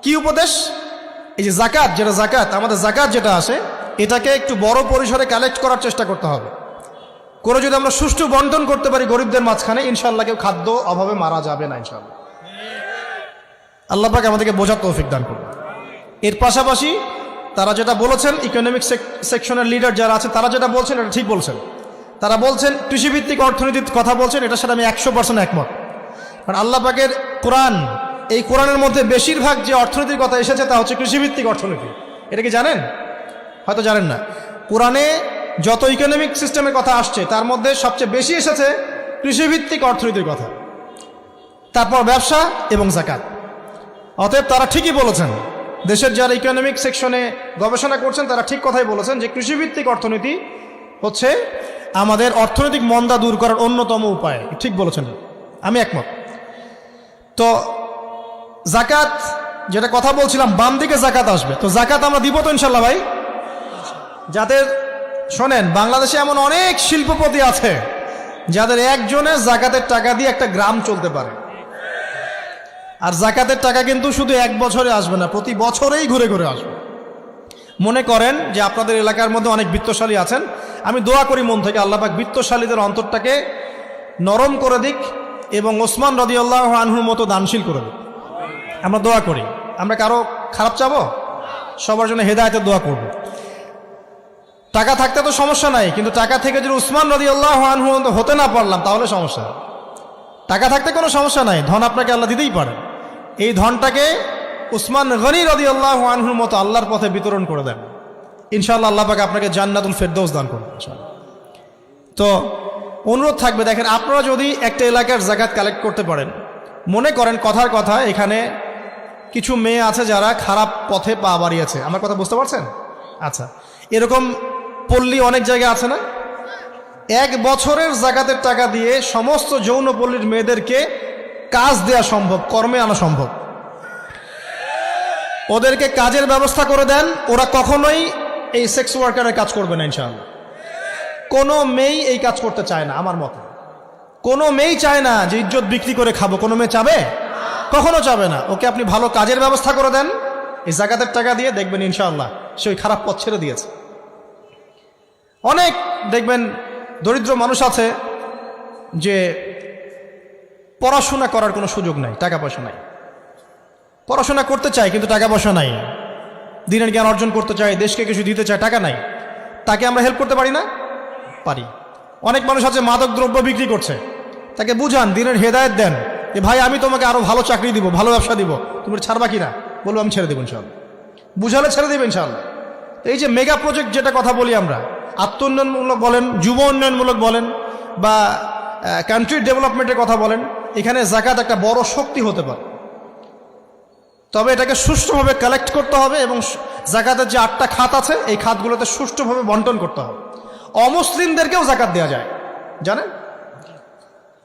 কি উপদেশ? এই যে যাকাত, যেটা যাকাত, আমাদের যাকাত যেটা আসে, এটাকে একটু বড় পরিসরে কালেক্ট করার চেষ্টা করতে হবে। করে যদি আমরা সুষ্ঠু বন্টন করতে পারি গরিবদের মাঝখানে, ইনশাআল্লাহ কেউ খাদ্য অভাবে মারা যাবে না ইনশাআল্লাহ। আল্লাহ পাক আমাদেরকে বোঝার তৌফিক দান করুন। এর পাশাপাশি তারা যেটা বলেছেন, ইকোনমিক সেকশনের লিডার যারা আছে তারা যেটা বলছেন এটা ঠিক বলছেন। তারা বলছেন কৃষিভিত্তিক অর্থনীতির কথা বলছেন, এটার সাথে আমি 100% একমত। কারণ আল্লাহ পাকের কোরআন, এই কোরআনের মধ্যে বেশিরভাগ যে অর্থনীতির কথা এসেছে তা হচ্ছে কৃষিভিত্তিক অর্থনীতি। এটা কি জানেন? হয়তো জানেন না। কোরআনে যত ইকোনমিক সিস্টেমের কথা আসছে তার মধ্যে সবচেয়ে বেশি এসেছে কৃষিভিত্তিক অর্থনীতির কথা, তারপর ব্যবসা এবং যাকাত। অতএব তারা ঠিকই বলেছেন, দেশের যারা ইকোনমিক সেকশনে গবেষণা করছেন তারা ঠিক কথাই বলেছেন যে কৃষিভিত্তিক অর্থনীতি হচ্ছে আমাদের অর্থনৈতিক মন্দা দূর করার অন্যতম উপায়। ঠিক বলেছেন, আমি একমত। তো যাকাত যেটা কথা বলছিলাম, বাম দিকে জাকাত আসবে, তো জাকাত আমরা দিব তো ইনশাল্লাহ ভাই? যাদের শোনেন, বাংলাদেশে এমন অনেক শিল্পপতি আছে যাদের একজনের জাকাতের টাকা দিয়ে একটা গ্রাম চলতে পারে। আর জাকাতের টাকা কিন্তু শুধু এক বছরে আসবে না, প্রতি বছরেই ঘুরে ঘুরে আসবে। মনে করেন যে আপনাদের এলাকার মধ্যে অনেক বিত্তশালী আছেন, আমি দোয়া করি মন থেকে আল্লাহ পাক বিত্তশালীদের অন্তরটাকে নরম করে দিক এবং ওসমান রাদিয়াল্লাহু আনহুর মতো দানশীল করে দিক। আমরা দোয়া করি, আমরা কারো খারাপ চাবো, সবার জন্য হেদায়েতের দোয়া করব। টাকা থাকতে তো সমস্যা নাই, কিন্তু টাকা থেকে যদি উসমান রাদিয়াল্লাহু আনহু হতে না পারলাম তাহলে সমস্যা। টাকা থাকতে কোনো সমস্যা নাই, ধন আপনাকে আল্লাহ দিতেই পারে। এই ধনটাকে উসমান গনি রাদিয়াল্লাহু আনহুর মতো আল্লাহর পথে বিতরণ করে দেন, ইনশাআল্লাহ আল্লাহ পাক আপনাকে জান্নাতুল ফেরদৌস দান করবেন ইনশাআল্লাহ। তো অনুরোধ থাকবে, দেখেন আপনারা যদি একটা এলাকার জাকাত কালেক্ট করতে পারেন, মনে করেন কথার কথা এখানে কিছু মেয়ে আছে যারা খারাপ পথে পা বাড়িয়েছে, আমার কথা বুঝতে পারছেন? আচ্ছা, এরকম পল্লী অনেক জায়গায় আছে না? এক বছরের জাকাতের টাকা দিয়ে সমস্ত যৌন পল্লীর মেয়েদেরকে কাজ দেয়া সম্ভব, কর্মে আনা সম্ভব। ওদেরকে কাজের ব্যবস্থা করে দেন, ওরা কখনোই এই সেক্স ওয়ার্কারের কাজ করবে না ইনশাআল্লাহ। কোনো মেয়েই এই কাজ করতে চায় না আমার মতে। কোনো মেয়েই চায় না যে ইজ্জত বিক্রি করে খাবো, কোনো মেয়ে চাবে? কখনো চাবে না। ওকে আপনি ভালো কাজের ব্যবস্থা করে দেন এই জাকাতের টাকা দিয়ে, দেখবেন ইনশাআল্লাহ সে ওই খারাপ পথ ছেড়ে দিয়েছে। অনেক দেখবেন দরিদ্র মানুষ আছে যে পড়াশোনা করার কোনো সুযোগ নাই, টাকা পয়সা নাই, পড়াশোনা করতে চায় কিন্তু টাকা পয়সা নাই, দিনের জ্ঞান অর্জন করতে চায়, দেশকে কিছু দিতে চায়, টাকা নাই। তাকে আমরা হেল্প করতে পারি না? পারি। অনেক মানুষ আছে মাদক দ্রব্য বিক্রি করছে, তাকে বুঝান, দিনের হেদায়েত দেন যে ভাই আমি তোমাকে আরো ভালো চাকরি দিব, ভালো ব্যবসা দিব, তুমি ছাড়বা কিনা? বলবো আমি ছেড়ে দেবো ইনশাআল্লাহ। বুঝালে ছেড়ে দেবে ইনশাআল্লাহ। এই যে মেগা প্রজেক্ট যেটা কথা বলি আমরা, আত্ম উন্নয়নমূলক বলেন, যুব উন্নয়নমূলক বলেন, বা কান্ট্রি ডেভেলপমেন্টের কথা বলেন, এখানে জাকাত একটা বড় শক্তি হতে পারে। তবে এটাকে সুষ্ঠুভাবে কালেক্ট করতে হবে এবং জাকাতের যে 8টা খাত আছে এই খাতগুলোতে সুষ্ঠুভাবে বন্টন করতে হবে। অমুসলিমদেরকেও জাকাত দেওয়া যায়, জানেন?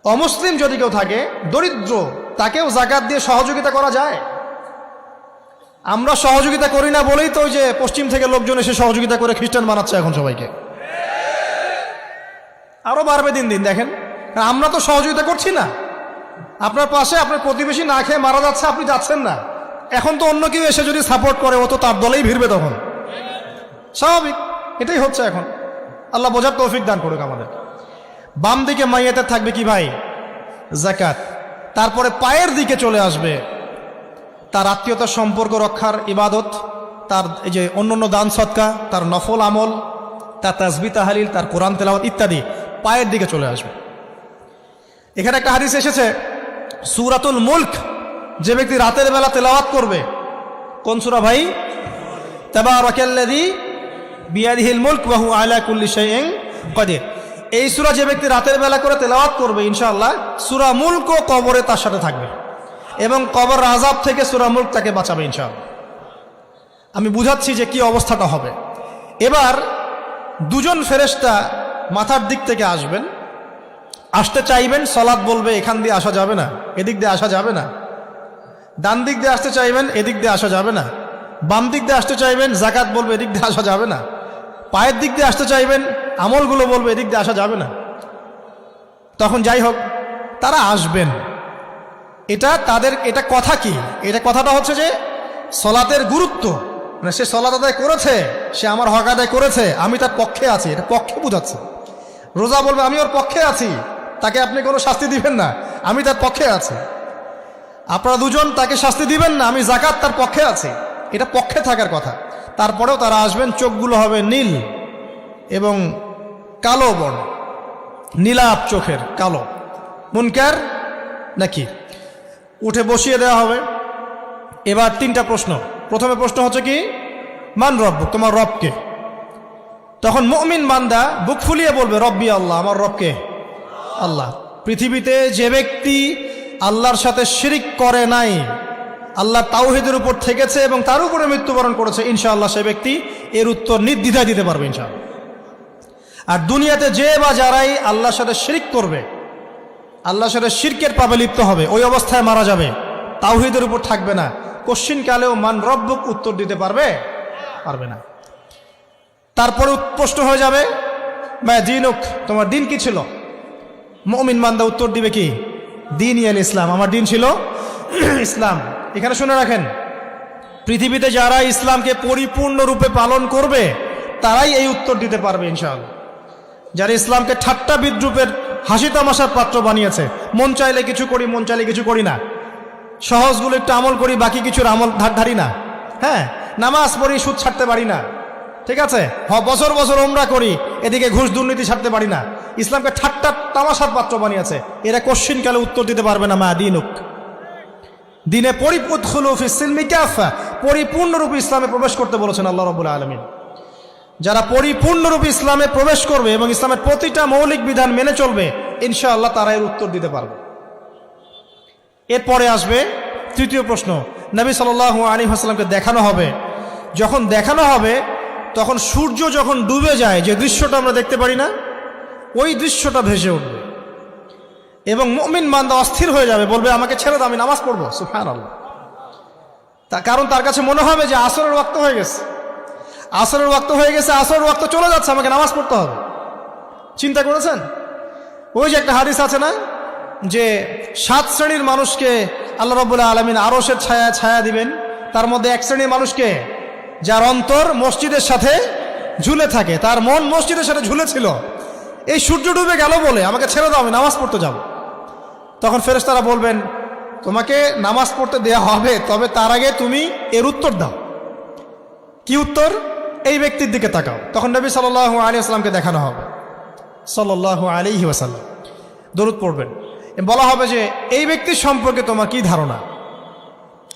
অমুসলিম যদি কেউ থাকে, দরিদ্র, তাকেও জাকাত দিয়ে সহযোগিতা করা যায়। আমরা সহযোগিতা করি না বলেই তো ওই যে পশ্চিম থেকে লোকজন এসে সহযোগিতা করে খ্রিস্টান বানাচ্ছে এখন সবাইকে। আরো বাড়বে দিন দিন, দেখেন। আমরা তো সহযোগিতা করছি না। আপনার পাশে আপনার প্রতিবেশী না খেয়ে মারা যাচ্ছে, আপনি যাচ্ছেন না। এখন তো অন্য কেউ এসে যদি সাপোর্ট করে, ও তো তার দলেই ভিড়বে তখন, স্বাভাবিক। এটাই হচ্ছে এখন। আল্লাহ বোঝার তৌফিক দান করুক আমাদের। বাম দিকে মাইয়াতের থাকবে কি ভাই? জাকাত। তারপরে পায়ের দিকে চলে আসবে তার আত্মীয়তার সম্পর্ক রক্ষার ইবাদত, তার এই যে অন্যান্য দান সৎকা, তার নফল আমল, তার তাসবিহ তাহলিল, তার কোরআন তেলাওয়াত ইত্যাদি পায়ের দিকে চলে আসবে। এখানে একটা হাদিস এসেছে, সূরাতুল মুলক যে ব্যক্তি রাতের বেলা তেলাওয়াত করবে, কোন সূরা ভাই? তাবারাকাল্লাযী বিয়াদিহিল মুলক ওয়া হুয়া আলা কুল্লি শাইইন কাদির। এই সূরা যে ব্যক্তি রাতের বেলা করে তেলাওয়াত করবে, ইনশাআল্লাহ সূরা মুলক কবরে তার সাথে থাকবে এবং কবর আযাব থেকে সূরা মুলক তাকে বাঁচাবে ইনশাআল্লাহ। আমি বুঝাচ্ছি যে কি অবস্থাটা হবে। এবার দুজন ফেরেশতা মাথার দিক থেকে আসবেন, আসতে চাইবেন, সালাত বলবে এখান দিয়ে আসা যাবে না, এদিক দিয়ে আসা যাবে না। ডান দিক দিয়ে আসতে চাইবেন, এদিক দিয়ে আসা যাবে না। বাম দিক দিয়ে আসতে চাইবেন, জাকাত বলবে এদিক দিয়ে আসা যাবে না। পায়ের দিক দিয়ে আসতে চাইবেন, আমলগুলো বলবে এদিক দিয়ে আসা যাবে না। তখন যাই হোক তারা আসবেন। এটা তাদের, এটা কথা কি? এটা কথাটা হচ্ছে যে সলাতের গুরুত্ব, মানে সে সলাত আদায় করেছে, সে আমার হক আদায় করেছে, আমি তার পক্ষে আছি, এটা পক্ষে বোঝাচ্ছে। রোজা বলবে আমি ওর পক্ষে আছি, তাকে আপনি কোনো শাস্তি দিবেন না, আমি তার পক্ষে আছি। আপনারা দুজন তাকে শাস্তি দিবেন না, আমি জাকাত তার পক্ষে আছি, এটা পক্ষে থাকার কথা। তারপরেও তারা আসবেন, চোখগুলো হবে নীল এবং কালো বর্ণ, নীলাপ চোখের, কালো। মুনকার নাকি? উঠে বসিয়ে দেওয়া হবে। এবার 3টা প্রশ্ন। প্রথমে প্রশ্ন হচ্ছে কি? মান রব্বুক, তোমার রবকে? তখন মুমিন বান্দা বুক ফুলিয়ে বলবে রব্বি আল্লাহ, আমার রবকে আল্লাহ। পৃথিবীতে যে ব্যক্তি আল্লাহর সাথে শিরিক করে নাই, আল্লাহ তাওহীদের উপর থেকেছে এবং তার উপরে মৃত্যুবরণ করেছে, ইনশাআল্লাহ সে ব্যক্তি এর উত্তর নির্দ্বিধায় দিতে পারবে ইনশাআল্লাহ। আর দুনিয়াতে যে বা যারাই আল্লাহর সাথে শিরিক করবে, আল্লাহর সাথে শিরকের পাবে লিপ্ত হবে, ওই অবস্থায় মারা যাবে, তাওহীদের উপর থাকবে না, কোশ্চিন কালেও মান রব্বুক উত্তর দিতে পারবে না। তারপরে প্রশ্ন হয়ে যাবে মা দিনুক, তোমার দিন কি ছিল? মুমিন বান্দা উত্তর দিবে কি? দিন ইয়াল ইসলাম, আমার দিন ছিল ইসলাম। এখানে শুনে রাখেন, পৃথিবীতে যারা ইসলামকে পরিপূর্ণরূপে পালন করবে তারাই এই উত্তর দিতে পারবে ইনশাআল্লাহ। যারা ইসলামকে ঠাট্টা বিদ্রুপের হাসি তামাশার পাত্র বানিয়েছে, মন চাইলে কিছু করি মন চাইলে কিছু করি না, সহজগুলো একটু আমল করি বাকি কিছুর আমল ধারি না, হ্যাঁ নামাজ পড়ি সুদ ছাড়তে পারি না, ঠিক আছে বছর বছর ওমরা করি এদিকে ঘুষ দুর্নীতি ছাড়তে পারি না, ইসলামকে ঠাট্টা তামাশার পাত্র বানিয়েছে, এরা কোশ্চিন কালে উত্তর দিতে পারবে না মা দিনুক। দিনে পরিপূর্ণরূপে ইসলামে প্রবেশ করতে বলেছেন আল্লাহ রাব্বুল আলামিন। যারা পরিপূর্ণরূপে ইসলামে প্রবেশ করবে এবং ইসলামের প্রতিটা মৌলিক বিধান মেনে চলবে ইনশাআল্লাহ তারা এর উত্তর দিতে পারবে। এরপরে আসবে তৃতীয় প্রশ্ন, নবী সাল্লাল্লাহু আলাইহি ওয়াসাল্লামকে দেখানো হবে। যখন দেখানো হবে তখন সূর্য যখন ডুবে যায়, যে দৃশ্যটা আমরা দেখতে পারি না, ওই দৃশ্যটা ভেসে উঠবে এবং মুমিন বান্দা অস্থির হয়ে যাবে, বলবে আমাকে ছেড়ে দাও, আমি নামাজ পড়বো। সুবহানাল্লাহ। কারণ তার কাছে মনে হবে যে আসরের ওয়াক্ত হয়ে গেছে, আসরের ওয়াক্ত হয়ে গেছে, আসরের ওয়াক্ত চলে যাচ্ছে, আমাকে নামাজ পড়তে হবে। চিন্তা করেছেন? ওই যে একটা হাদিস আছে না, যে 7 শ্রেণীর মানুষকে আল্লাহ রাব্বুল আলামিন আরশের ছায়া দিবেন, তার মধ্যে এক শ্রেণীর মানুষকে যার অন্তর মসজিদের সাথে ঝুলে থাকে, তার মন মসজিদের সাথে ঝুলেছিল, এই সূর্য ডুবে গেল বলে আমাকে ছেড়ে দাও, আমি নামাজ পড়তে যাব। তখন ফেরেশতারা বলবেন তোমাকে নামাজ পড়তে দেয়া হবে, তবে তার আগে তুমি এর উত্তর দাও। কি উত্তর? এই ব্যক্তির দিকে তাকাও। তখন নবী সাল্লাল্লাহু আলাইহি ওয়াসাল্লামকে দেখানো হবে, সাল্লাল্লাহু আলাইহি ওয়াসাল্লাম দরুদ পড়বেন, বলা হবে যে এই ব্যক্তির সম্পর্কে তোমার কি ধারণা?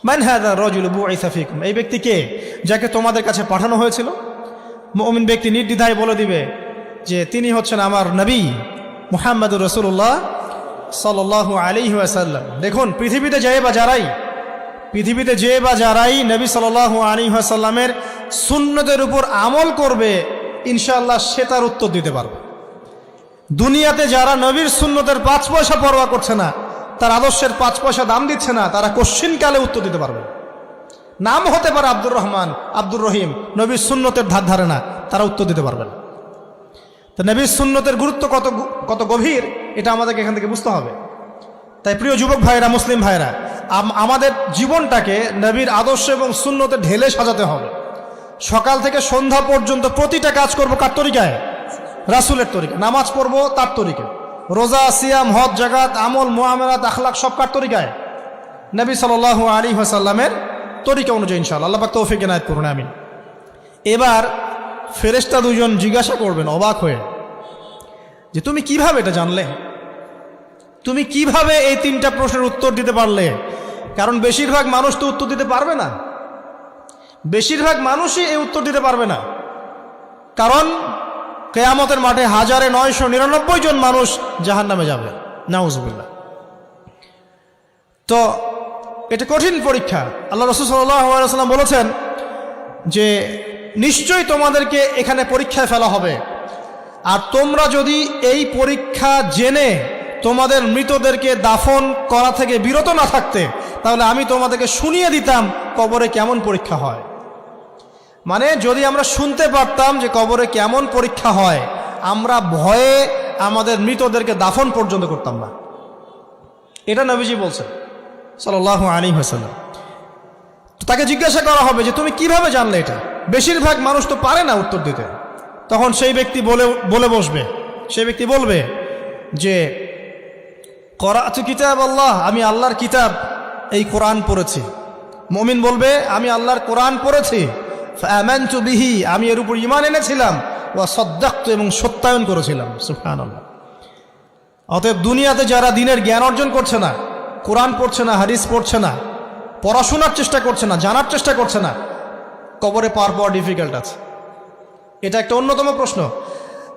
মান হাযা রাজুলু বুইসা ফীকুম, এই ব্যক্তি কে যাকে তোমাদের কাছে পাঠানো হয়েছিল? মুমিন ব্যক্তি নির্দ্বিধায় বলে দিবে যে তিনি হচ্ছেন আমার নবী মুহাম্মদুর রাসূলুল্লাহ সাল্লাল্লাহু আলাইহি ওয়াসাল্লাম। দেখুন পৃথিবীতে যে বা যারাই নবী সাল্লাল্লাহু আলাইহি ওয়াসাল্লামের সুন্নতের উপর আমল করবে ইনশাআল্লাহ সে তার উত্তর দিতে পারবে। দুনিয়াতে যারা নবীর সুন্নতের 5 পয়সা পরোয়া করছে না, তার আদর্শের 5 পয়সা দাম দিচ্ছে না, তারা কোশ্চিন কালে উত্তর দিতে পারবে। নাম হতে পারে আব্দুর রহমান, আব্দুর রহিম, নবীর সুন্নতের ধার ধারে না, তারা উত্তর দিতে পারবে না। তো নবীর সুন্নতের গুরুত্ব কত গভীর এটা আমাদেরকে এখান থেকে বুঝতে হবে। তাই প্রিয় যুবক ভাইরা, মুসলিম ভাইরা, আমাদের জীবনটাকে নবীর আদর্শ এবং সুন্নতে ঢেলে সাজাতে হবে। সকাল থেকে সন্ধ্যা পর্যন্ত প্রতিটা কাজ করব কার তরিকায়? রাসূলের তরিকা। নামাজ পড়বো তার তরিকা, রোজা, সিয়াম, হজ, জাকাত, আমল, মুআমালাত, আখলাক সব কার তরিকায়? নবী সাল্লাল্লাহু আলাইহি ওয়াসাল্লামের তরিকা অনুযায়ী ইনশাআল্লাহ। আল্লাহ পাক তৌফিক এনায়েত করুন, আমিন। এবার ফেরেশতা দুজন জিজ্ঞাসা করবেন অবাক হয়ে যে তুমি কিভাবে এটা জানলে, তুমি কিভাবে এই 3টা প্রশ্নের উত্তর দিতে পারলে? কারণ বেশিরভাগ মানুষ তো উত্তর দিতে পারবে না, বেশিরভাগ মানুষই এই উত্তর দিতে পারবে না। কারণ কিয়ামতের মাঠে 1999 জন মানুষ জাহান্নামে যাবে, নাউজুবিল্লাহ। তো এটা কঠিন পরীক্ষা। আল্লাহ রাসূল সাল্লাল্লাহু আলাইহি ওয়াসাল্লাম বলেছেন যে নিশ্চয়ই তোমাদেরকে এখানে পরীক্ষায় ফেলা হবে, আর তোমরা যদি এই পরীক্ষা জেনে তোমাদের মৃতদেরকে দাফন করা থেকে বিরত না থাকতে, তাহলে আমি তোমাদেরকে শুনিয়ে দিতাম কবরে কেমন পরীক্ষা হয়। মানে যদি আমরা শুনতে পারতাম যে কবরে কেমন পরীক্ষা হয়, আমরা ভয়ে আমাদের মৃতদেরকে দাফন পর্যন্ত করতাম না। এটা নবীজি বলছেন সাল্লাল্লাহু আলাইহি ওয়াসাল্লাম। তো তাকে জিজ্ঞাসা করা হবে যে তুমি কিভাবে জানলে এটা? বেশিরভাগ মানুষ তো পারে না উত্তর দিতে। তখন সেই ব্যক্তি বলে বসবে, সেই ব্যক্তি বলবে যে করাতু কিতাব আল্লাহ, আমি আল্লাহর কিতাব এই কোরআন পড়েছি। মুমিন বলবে আমি আল্লাহর কোরআন পড়েছি, ফাআমানতু বিহি, আমি এর উপর ঈমান এনেছিলাম, ওয়া সাদ্দাকতু, এবং সত্যায়ন করেছিলাম। সুবহানাল্লাহ। অতএব দুনিয়াতে যারা দ্বীনের জ্ঞান অর্জন করছে না, কোরআন পড়ছে না, হাদিস পড়ছে না, পড়াশোনার চেষ্টা করছে না, জানার চেষ্টা করছে না, কবরে পাওয়া ডিফিকাল্ট আছে। এটা একটা অন্যতম প্রশ্ন।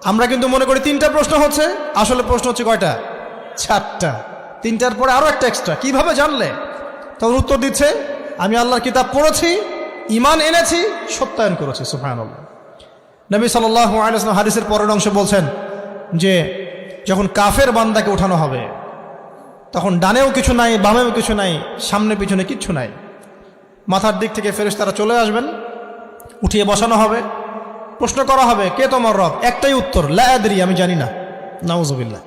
আমরা কিন্তু মনে করি 3টা প্রশ্ন হচ্ছে, আসলে প্রশ্ন হচ্ছে কয়টা? 4টা। 3টার পরে আরো একটা এক্সট্রা। কিভাবে জানলে? তখন উত্তর দিচ্ছে আমি আল্লাহর কিতাব পড়েছি, ঈমান এনেছি, সত্যায়ন করেছি। সুবহানাল্লাহ। নবী সাল্লাল্লাহু আলাইহি ওয়াসাল্লাম হাদিসের পরের অংশে বলছেন যে যখন কাফের বান্দাকে উঠানো হবে তখন ডানেও কিছু নাই, বামেও কিছু নাই, সামনে পিছনে কিচ্ছু নাই। মাথার দিক থেকে ফেরেশতারা চলে আসবেন, উঠিয়ে বসানো হবে, প্রশ্ন করা হবে কে তোমার রব? একটাই উত্তর, লা আদরি, আমি জানি না। নাউজুবিল্লাহ।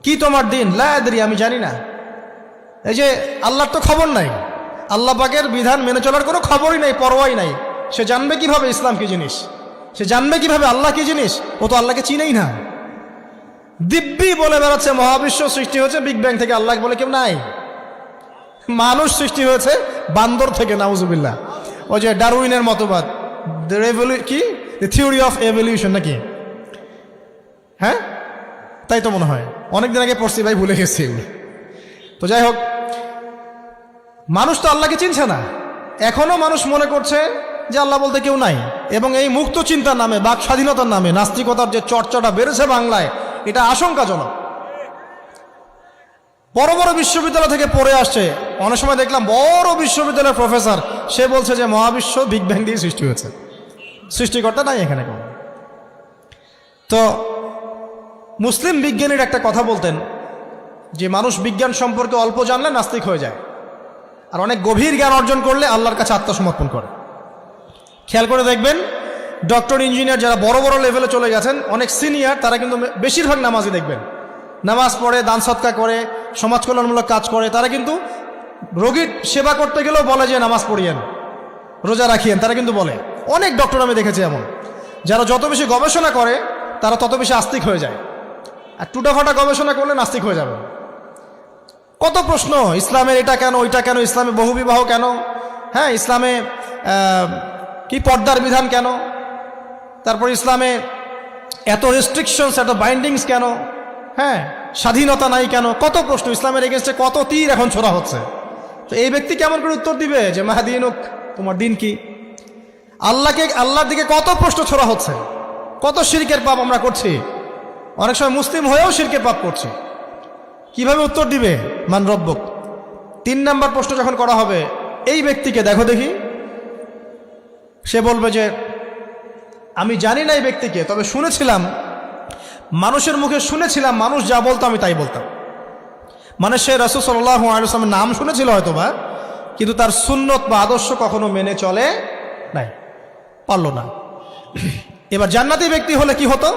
কি তোমার দিন? লা আদরি, আমি জানি না। এই যে আল্লাহর তো খবর নাই, আল্লাহ পাকের বিধান মেনে চলার কোনো খবরই নাই, পরোয়াই নাই। সে জানবে কিভাবে ইসলাম কি জিনিস? সে জানবে কিভাবে আল্লাহ কি জিনিস? ও তো আল্লাহকে চিনেই না। দিব্যি বলে বেড়াচ্ছে মহাবিশ্ব সৃষ্টি হয়েছে বিগ ব্যাং থেকে, আল্লাহ বলে কেউ নাই। মানুষ সৃষ্টি হয়েছে বান্দর থেকে, নাউজুবিল্লাহ। ওই যে ডারউইনের মতবাদ, কি থিওরি অফ এভলিউশন নাকি? হ্যাঁ, তাই তো মনে হয়, অনেকদিন আগে পড়ছি ভাই, ভুলে গেছি এগুলো। তো যাই হোক, মানুষ তো আল্লাহকে চিনছে না। এখনো মানুষ মনে করছে যে আল্লাহ বলতে কেউ নাই। এবং এই মুক্ত চিন্তার নামে, বাক স্বাধীনতার নামে নাস্তিকতার যে চর্চাটা বেড়েছে বাংলায়, এটা আশঙ্কাজনক। বড় বড় বিশ্ববিদ্যালয় থেকে পড়ে আসছে, অনেক সময় দেখলাম বড় বিশ্ববিদ্যালয়ের প্রফেসর, সে বলছে যে মহাবিশ্ব বিগ ব্যাং দিয়ে সৃষ্টি হয়েছে, সৃষ্টিকর্তা নাই এখানে কোনো। তো মুসলিম বিজ্ঞানীর একটা কথা বলতেন যে মানুষ বিজ্ঞান সম্পর্কে অল্প জানলে নাস্তিক হয়ে যায়, আর অনেক গভীর জ্ঞান অর্জন করলে আল্লাহর কাছে আত্মসমর্পণ করে। খেয়াল করে দেখবেন, ডক্টর, ইঞ্জিনিয়ার যারা বড় বড় লেভেলে চলে গেছেন, অনেক সিনিয়র, তারা কিন্তু বেশিরভাগ নামাজি দেখবেন, নামাজ পড়ে, দান সৎকা করে, সমাজ কল্যাণমূলক কাজ করে। তারা কিন্তু রোগীর সেবা করতে গেলেও বলে যে নামাজ পড়িয়েন, রোজা রাখিয়েন, তারা কিন্তু বলে। অনেক ডক্টর আমি দেখেছি এমন, যারা যত বেশি গবেষণা করে তারা তত বেশি আস্তিক হয়ে যায়, আর টুটাফাটা গবেষণা করলে নাস্তিক হয়ে যাবে। কত প্রশ্ন, ইসলামের এটা কেন, ওইটা কেন, ইসলামে বহুবিবাহ কেন, হ্যাঁ, ইসলামে কি পর্দার বিধান কেন, তারপর ইসলামে এত রেস্ট্রিকশনস, এত বাইন্ডিংস কেন, হ্যাঁ, স্বাধীনতা নাই কেন, কত প্রশ্ন। ইসলামের এগেনস্টে কত তীর এখন ছোড়া হচ্ছে। তো এই ব্যক্তি কেমন করে উত্তর দিবে যে মাহাদিনুক, তোমার দিন কি? আল্লাহর দিকে কত প্রশ্ন ছোড়া হচ্ছে, কত শিরকের পাপ আমরা করছি, অনেক সময় মুসলিম হয়েও শিরকের পাপ করছি। কিভাবে উত্তর দিবে মান রব্বুক? 3 নম্বর প্রশ্ন যখন করা হবে, এই ব্যক্তিকে দেখো দেখি, সে বলবে যে আমি জানি না এই ব্যক্তিকে, তবে শুনেছিলাম, মানুষের মুখে শুনেছিলাম, মানুষ যা বলতো আমি তাই বলতাম। মানে সে রাসূল সাল্লাল্লাহু আলাইহি ওয়াসাল্লামের নাম শুনেছিল হয়তোবা, কিন্তু তার সুন্নত বা আদর্শ কখনো মেনে চলে নাই, পারলো না। এবার জান্নাতি ব্যক্তি হলে কি হতো?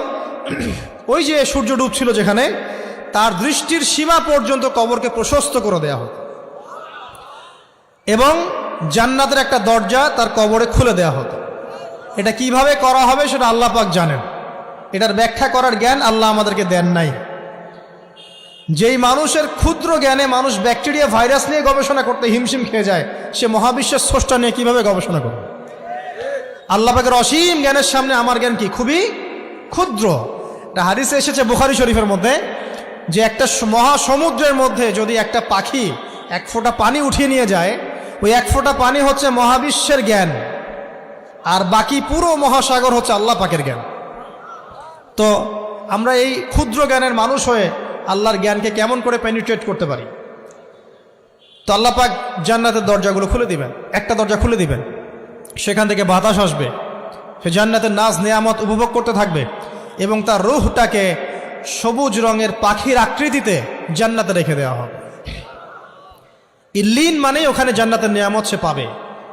ওই যে সূর্য ডুবছিল যেখানে, তার দৃষ্টির সীমা পর্যন্ত কবরকে প্রশস্ত করে দেয়া হতো, এবং জান্নাতের একটা দরজা তার কবরে খুলে দেয়া হতো। এটা কিভাবে করা হবে সেটা আল্লাহ পাক জানেন, এটার ব্যাখ্যা করার জ্ঞান আল্লাহ আমাদেরকে দেন নাই। যেই মানুষের ক্ষুদ্র জ্ঞানে মানুষ ব্যাকটেরিয়া, ভাইরাস নিয়ে গবেষণা করতে হিমশিম খেয়ে যায়, সে মহাবিশ্বের স্রষ্টা নিয়ে কিভাবে গবেষণা করবে? আল্লাহ পাকের অসীম জ্ঞানের সামনে আমার জ্ঞান কি? খুবই ক্ষুদ্র। একটা হাদিসে এসেছে বুখারী শরীফের মধ্যে, যে একটা মহাসমুদ্রের মধ্যে যদি একটা পাখি 1 ফোঁটা পানি উঠিয়ে নিয়ে যায়, ওই 1 ফোঁটা পানি হচ্ছে মহাবিশ্বের জ্ঞান, আর বাকি পুরো মহাসাগর হচ্ছে আল্লাহ পাকের জ্ঞান। তো আমরা এই ক্ষুদ্র জ্ঞানের মানুষ হয়ে আল্লাহর জ্ঞানকে কেমন করে পেনিট্রেট করতে পারি? তো আল্লাহ পাক জান্নাতের দরজাগুলো খুলে দিবেন, একটা দরজা খুলে দিবেন, সেখান থেকে বাতাস আসবে, সে জান্নাতের নাজ নেয়ামত উপভোগ করতে থাকবে, এবং তার রূহটাকে সবুজ রঙের পাখির আকৃতিতে জান্নাতে রেখে দেওয়া হবে। ইল্লিন মানেই ওখানে জান্নাতের নিয়ামত সে পাবে।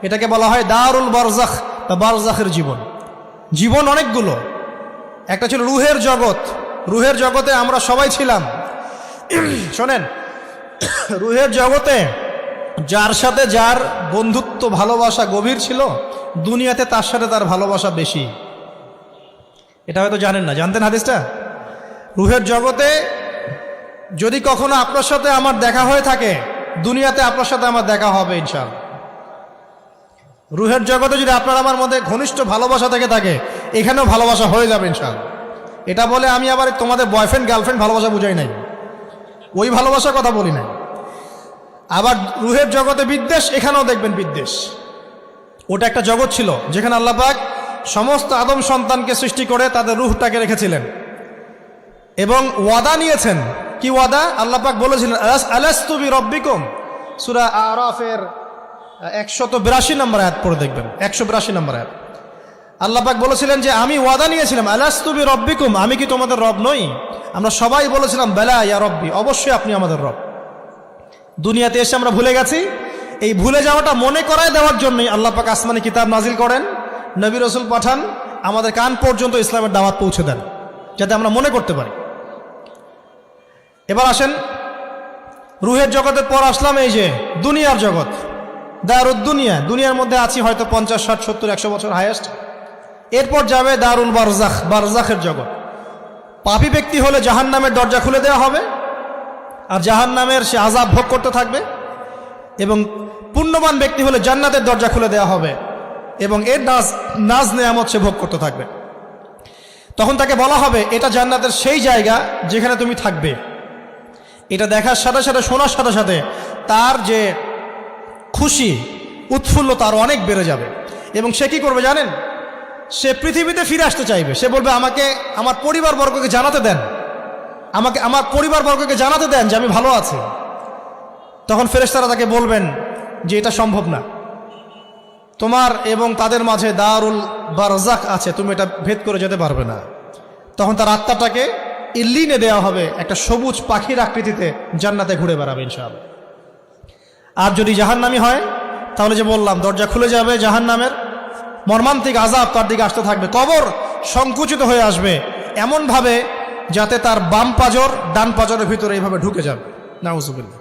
এটাকে বলা হয় দারুল বারজাখ বা বারজাখের জীবন। জীবন অনেকগুলো, একটা ছিল রুহের জগৎ, রুহের জগতে আমরা সবাই ছিলাম। শোনেন, রুহের জগতে যার সাথে যার বন্ধুত্ব, ভালোবাসা গভীর ছিল, দুনিয়াতে তার সাথে তার ভালোবাসা বেশি। এটা হয়তো জানেন না, জানতেন হাদিসটা? রুহের জগতে যদি কখনো আপনার সাথে আমার দেখা হয়ে থাকে, দুনিয়াতে আপনার সাথে আমার দেখা হবে ইনশাআল্লাহ। রুহের জগতে যদি আপনার আমার মধ্যে ঘনিষ্ঠ ভালোবাসা থেকে থাকে, এখানেও ভালোবাসা হয়ে যাবে ইনশাআল্লাহ। এটা বলে আমি আবার তোমাদের বয়ফ্রেন্ড গার্লফ্রেন্ড ভালোবাসা বুঝাই নাই, ওই ভালোবাসার কথা বলি নাই। আবার রুহের জগতে বিদ্বেষ, এখানেও দেখবেন বিদ্বেষ। ওটা একটা জগৎ ছিল যেখানে আল্লাহ পাক সমস্ত আদম সন্তানকে সৃষ্টি করে তাদের রুহটাকে রেখেছিলেন এবং ওয়াদা নিয়েছেন। কি ওয়াদা? আল্লাহ পাক বলেছিলেন আলাস্তু বিরব্বিকুম, সূরা আরাফের 182 নম্বর আয়াত পড়ে দেখবেন, 182 নম্বর আয়াত। আল্লাহ পাক বলেছিলেন যে আমি ওয়াদা নিয়েছিলাম, আলাস্তু বিরব্বিকুম, আমি কি তোমাদের রব নই? আমরা সবাই বলেছিলাম বেলা ইয়া রব্বি, অবশ্যই আপনি আমাদের রব। দুনিয়াতে এসে আমরা ভুলে গেছি, এই ভুলে যাওয়াটা মনে করায় দেওয়ার জন্যই আল্লাহ পাক আসমানি কিতাব নাজিল করেন, নবী রাসূল পাঠান, আমাদের কান পর্যন্ত ইসলামের দাওয়াত পৌঁছে দেন, যাতে আমরা মনে করতে পারি। এবার আসেন রুহের জগতের পর আসলাম এই যে দুনিয়ার জগৎ, দারুদ দুনিয়া। দুনিয়ার মধ্যে আছি হয়তো 50, 60, 70, 100 বছর হায়েস্ট। এরপর যাবে দারুল বারজাখ, বারজাখের জগৎ। পাপী ব্যক্তি হলে জাহান্নামের দরজা খুলে দেওয়া হবে, আর জাহান্নামের সে আযাব ভোগ করতে থাকবে। এবং পুণ্যবান ব্যক্তি হলে জান্নাতের দরজা খুলে দেওয়া হবে এবং এর নাজ নেয়ামত সে ভোগ করতে থাকবে। তখন তাকে বলা হবে এটা জান্নাতের সেই জায়গা যেখানে তুমি থাকবে। এটা দেখার সাথে সাথে, শোনার সাথে সাথে তার যে খুশি, উৎফুল্লতা আরো অনেক বেড়ে যাবে। এবং সে কি করবে জানেন? সে পৃথিবীতে ফিরে আসতে চাইবে। সে বলবে আমাকে আমার পরিবারবর্গকে জানাতে দেন, আমাকে আমার পরিবারবর্গকে জানাতে দেন যে আমি ভালো আছি। তখন ফেরেশতারা তাকে বলবেন যে এটা সম্ভব না, তোমার এবং তাদের মাঝে দারুল বারজাখ আছে, তুমি এটা ভেদ করে যেতে পারবে না। তখন তার আত্মাটাকে ইল্লিনে দেওয়া হবে, একটা সবুজ পাখির আকৃতিতে জান্নাতে ঘুরে বেড়াবে ইনশাআল্লাহ। আর যদি জাহান্নামী হয় তাহলে যে বললাম দরজা খুলে যাবে, জাহান্নামের মর্মান্তিক আযাব তার দিকে আসতে থাকবে। কবর সংকুচিত হয়ে আসবে এমনভাবে যাতে তার বাম পাজর ডান পাজরের ভিতরে এইভাবে ঢুকে যাবে, নাউযুবিল্লাহ।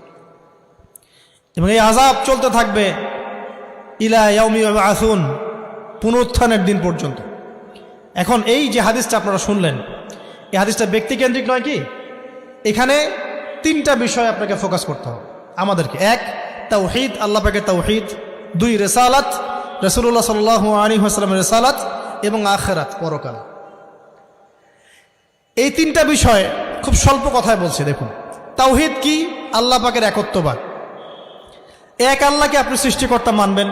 এবং এই আযাব চলতে থাকবে ইলা ইয়াউমি ইউবআসুন, পুনরুত্থানের দিন পর্যন্ত। এখন এই যে হাদিসটা আপনারা শুনলেন, এই হাদিসটা ব্যক্তিকেন্দ্রিক নয় কি? এখানে তিনটা বিষয় আপনাকে ফোকাস করতে হবে আমাদেরকে। এক, তাওহীদ, আল্লাহ পাকের তাওহীদ। দুই, রিসালাত, রাসূলুল্লাহ সাল্লাল্লাহু আলাইহি ওয়াসাল্লামের রিসালাত। এবং আখিরাত, পরকাল। এই তিনটা বিষয় খুব স্বল্প কথায় বলছে। দেখুন, তাওহীদ কি? আল্লাহ পাকের একত্ববাদ। এক আল্লাহকে আপনি সৃষ্টিকর্তা মানবেন,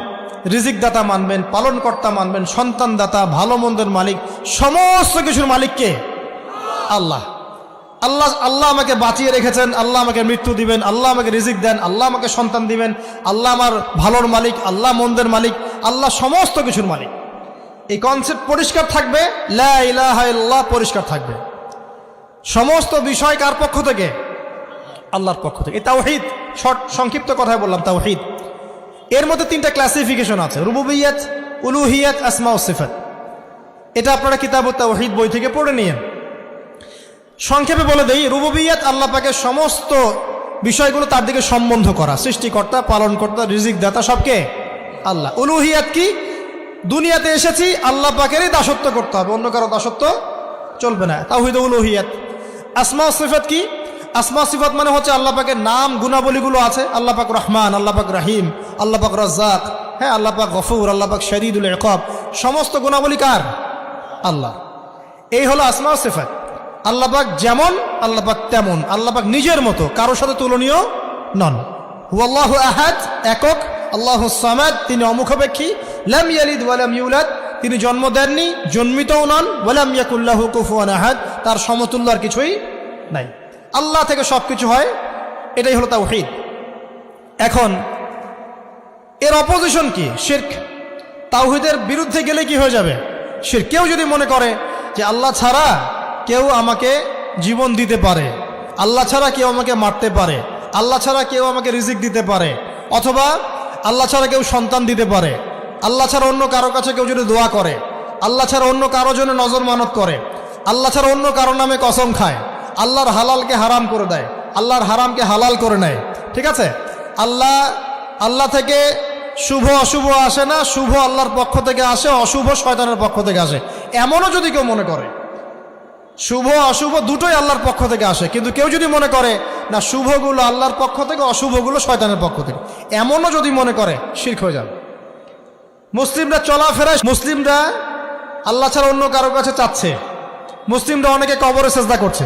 রিজিক দাতা মানবেন, পালনকর্তা মানবেন, সন্তান দাতা, ভালো মন্দের মালিক, সমস্ত কিছুর মালিক কে? আল্লাহ। আল্লাহ আল্লাহ আমাকে বাঁচিয়ে রেখেছেন, আল্লাহ আমাকে মৃত্যু দিবেন, আল্লাহ আমাকে রিজিক দেন, আল্লাহ আমাকে সন্তান দিবেন, আল্লাহ আমার ভালোর মালিক, আল্লাহ মন্দের মালিক, আল্লাহ সমস্ত কিছুর মালিক। এই কনসেপ্ট পরিষ্কার থাকবে, লা ইলাহা ইল্লাল্লাহ পরিষ্কার থাকবে। সমস্ত বিষয় কার পক্ষ থেকে? আল্লাহর পক্ষ থেকে। এই তাওহীদ, শর্ট সংক্ষিপ্ত কথায় বললাম তাওহীদ। এর মধ্যে তিনটা ক্লাসিফিকেশন আছে, রুবুবিয়্যাত, উলুহিয়্যাত, আসমা ও সিফাত। এটা আপনারা কিতাবুত তাওহীদ বই থেকে পড়ে নিয়েন। সংক্ষেপে বলে দেই, রুবুবিয়্যাত আল্লাহ পাকের সমস্ত বিষয়গুলো তার দিকে সম্বন্ধ করা, সৃষ্টিকর্তা, পালনকর্তা, রিজিক দাতা সবকে আল্লাহ। উলুহিয়্যাত কি? দুনিয়াতে এসেছি আল্লাহ পাকেরই দাসত্ব করতে হবে, অন্য কারো দাসত্ব চলবে না, তাওহীদ উলুহিয়্যাত। আসমা ও সিফাত কি? আসমা সিফাত মানে হচ্ছে আল্লাহ পাকের নাম গুণাবলীগুলো আছে। আল্লাহ পাক রহমান, আল্লাহ পাক রহিম, আল্লাহ পাক রাজ্জাক, হ্যাঁ, আল্লাহ পাক গফুর, আল্লাহ পাক শদীদুল ইকাব। সমস্ত গুণাবলী কার? আল্লাহ। এই হলো আসমা সিফাত। আল্লাহ পাক যেমন, আল্লাহ পাক তেমন, আল্লাহ পাক নিজের মতো, কারোর সাথে তুলনীয় নন। হুয়াল্লাহু আহাদ, একক। আল্লাহুস সামাদ, তিনি অমুখাপেক্ষী। লাম ইয়ালিদ ওয়া লাম ইউলাদ, তিনি জন্ম দেননি, জন্মিতও নন। ওয়া লাম ইয়াকুল লাহু কুফুয়ান আহাদ, তার সমতুল্য আর কিছুই নাই। আল্লাহ থেকে সবকিছু হয়, এটাই হলো তাওহীদ। এখন এর অপোজিশন কি? শিরক। তাওহীদের বিরুদ্ধে গেলে কি হয়ে যাবে? শিরক। কেউ যদি মনে করে যে আল্লাহ ছাড়া কেউ আমাকে জীবন দিতে পারে, আল্লাহ ছাড়া কেউ আমাকে মারতে পারে, আল্লাহ ছাড়া কেউ আমাকে রিজিক দিতে পারে, অথবা আল্লাহ ছাড়া কেউ সন্তান দিতে পারে, আল্লাহ ছাড়া অন্য কারো কাছে কেউ যদি দোয়া করে, আল্লাহ ছাড়া অন্য কারো জন্য নজর মানত করে, আল্লাহ ছাড়া অন্য কারো নামে কসম খায়, আল্লাহর হালালকে হারাম করে দেয়, আল্লাহর হারামকে হালাল করে নেয়, ঠিক আছে? আল্লাহ থেকে শুভ অশুভ আসে না, শুভ আল্লাহর পক্ষ থেকে আসে, অশুভ শয়তানের পক্ষ থেকে আসে, এমনও যদি কেউ মনে করে, শুভ অশুভ দুটোই আল্লাহর পক্ষ থেকে আসে, কিন্তু কেউ যদি মনে করে না শুভগুলো আল্লাহর পক্ষ থেকে, অশুভগুলো শয়তানের পক্ষ থেকে, এমনও যদি মনে করে, শিরক হয়ে যাবে। মুসলিমরা চলাফেরায়, মুসলিমরা আল্লাহ ছাড়া অন্য কারো কাছে চাচ্ছে, মুসলিমরা অনেকে কবরে সেজদা করছে,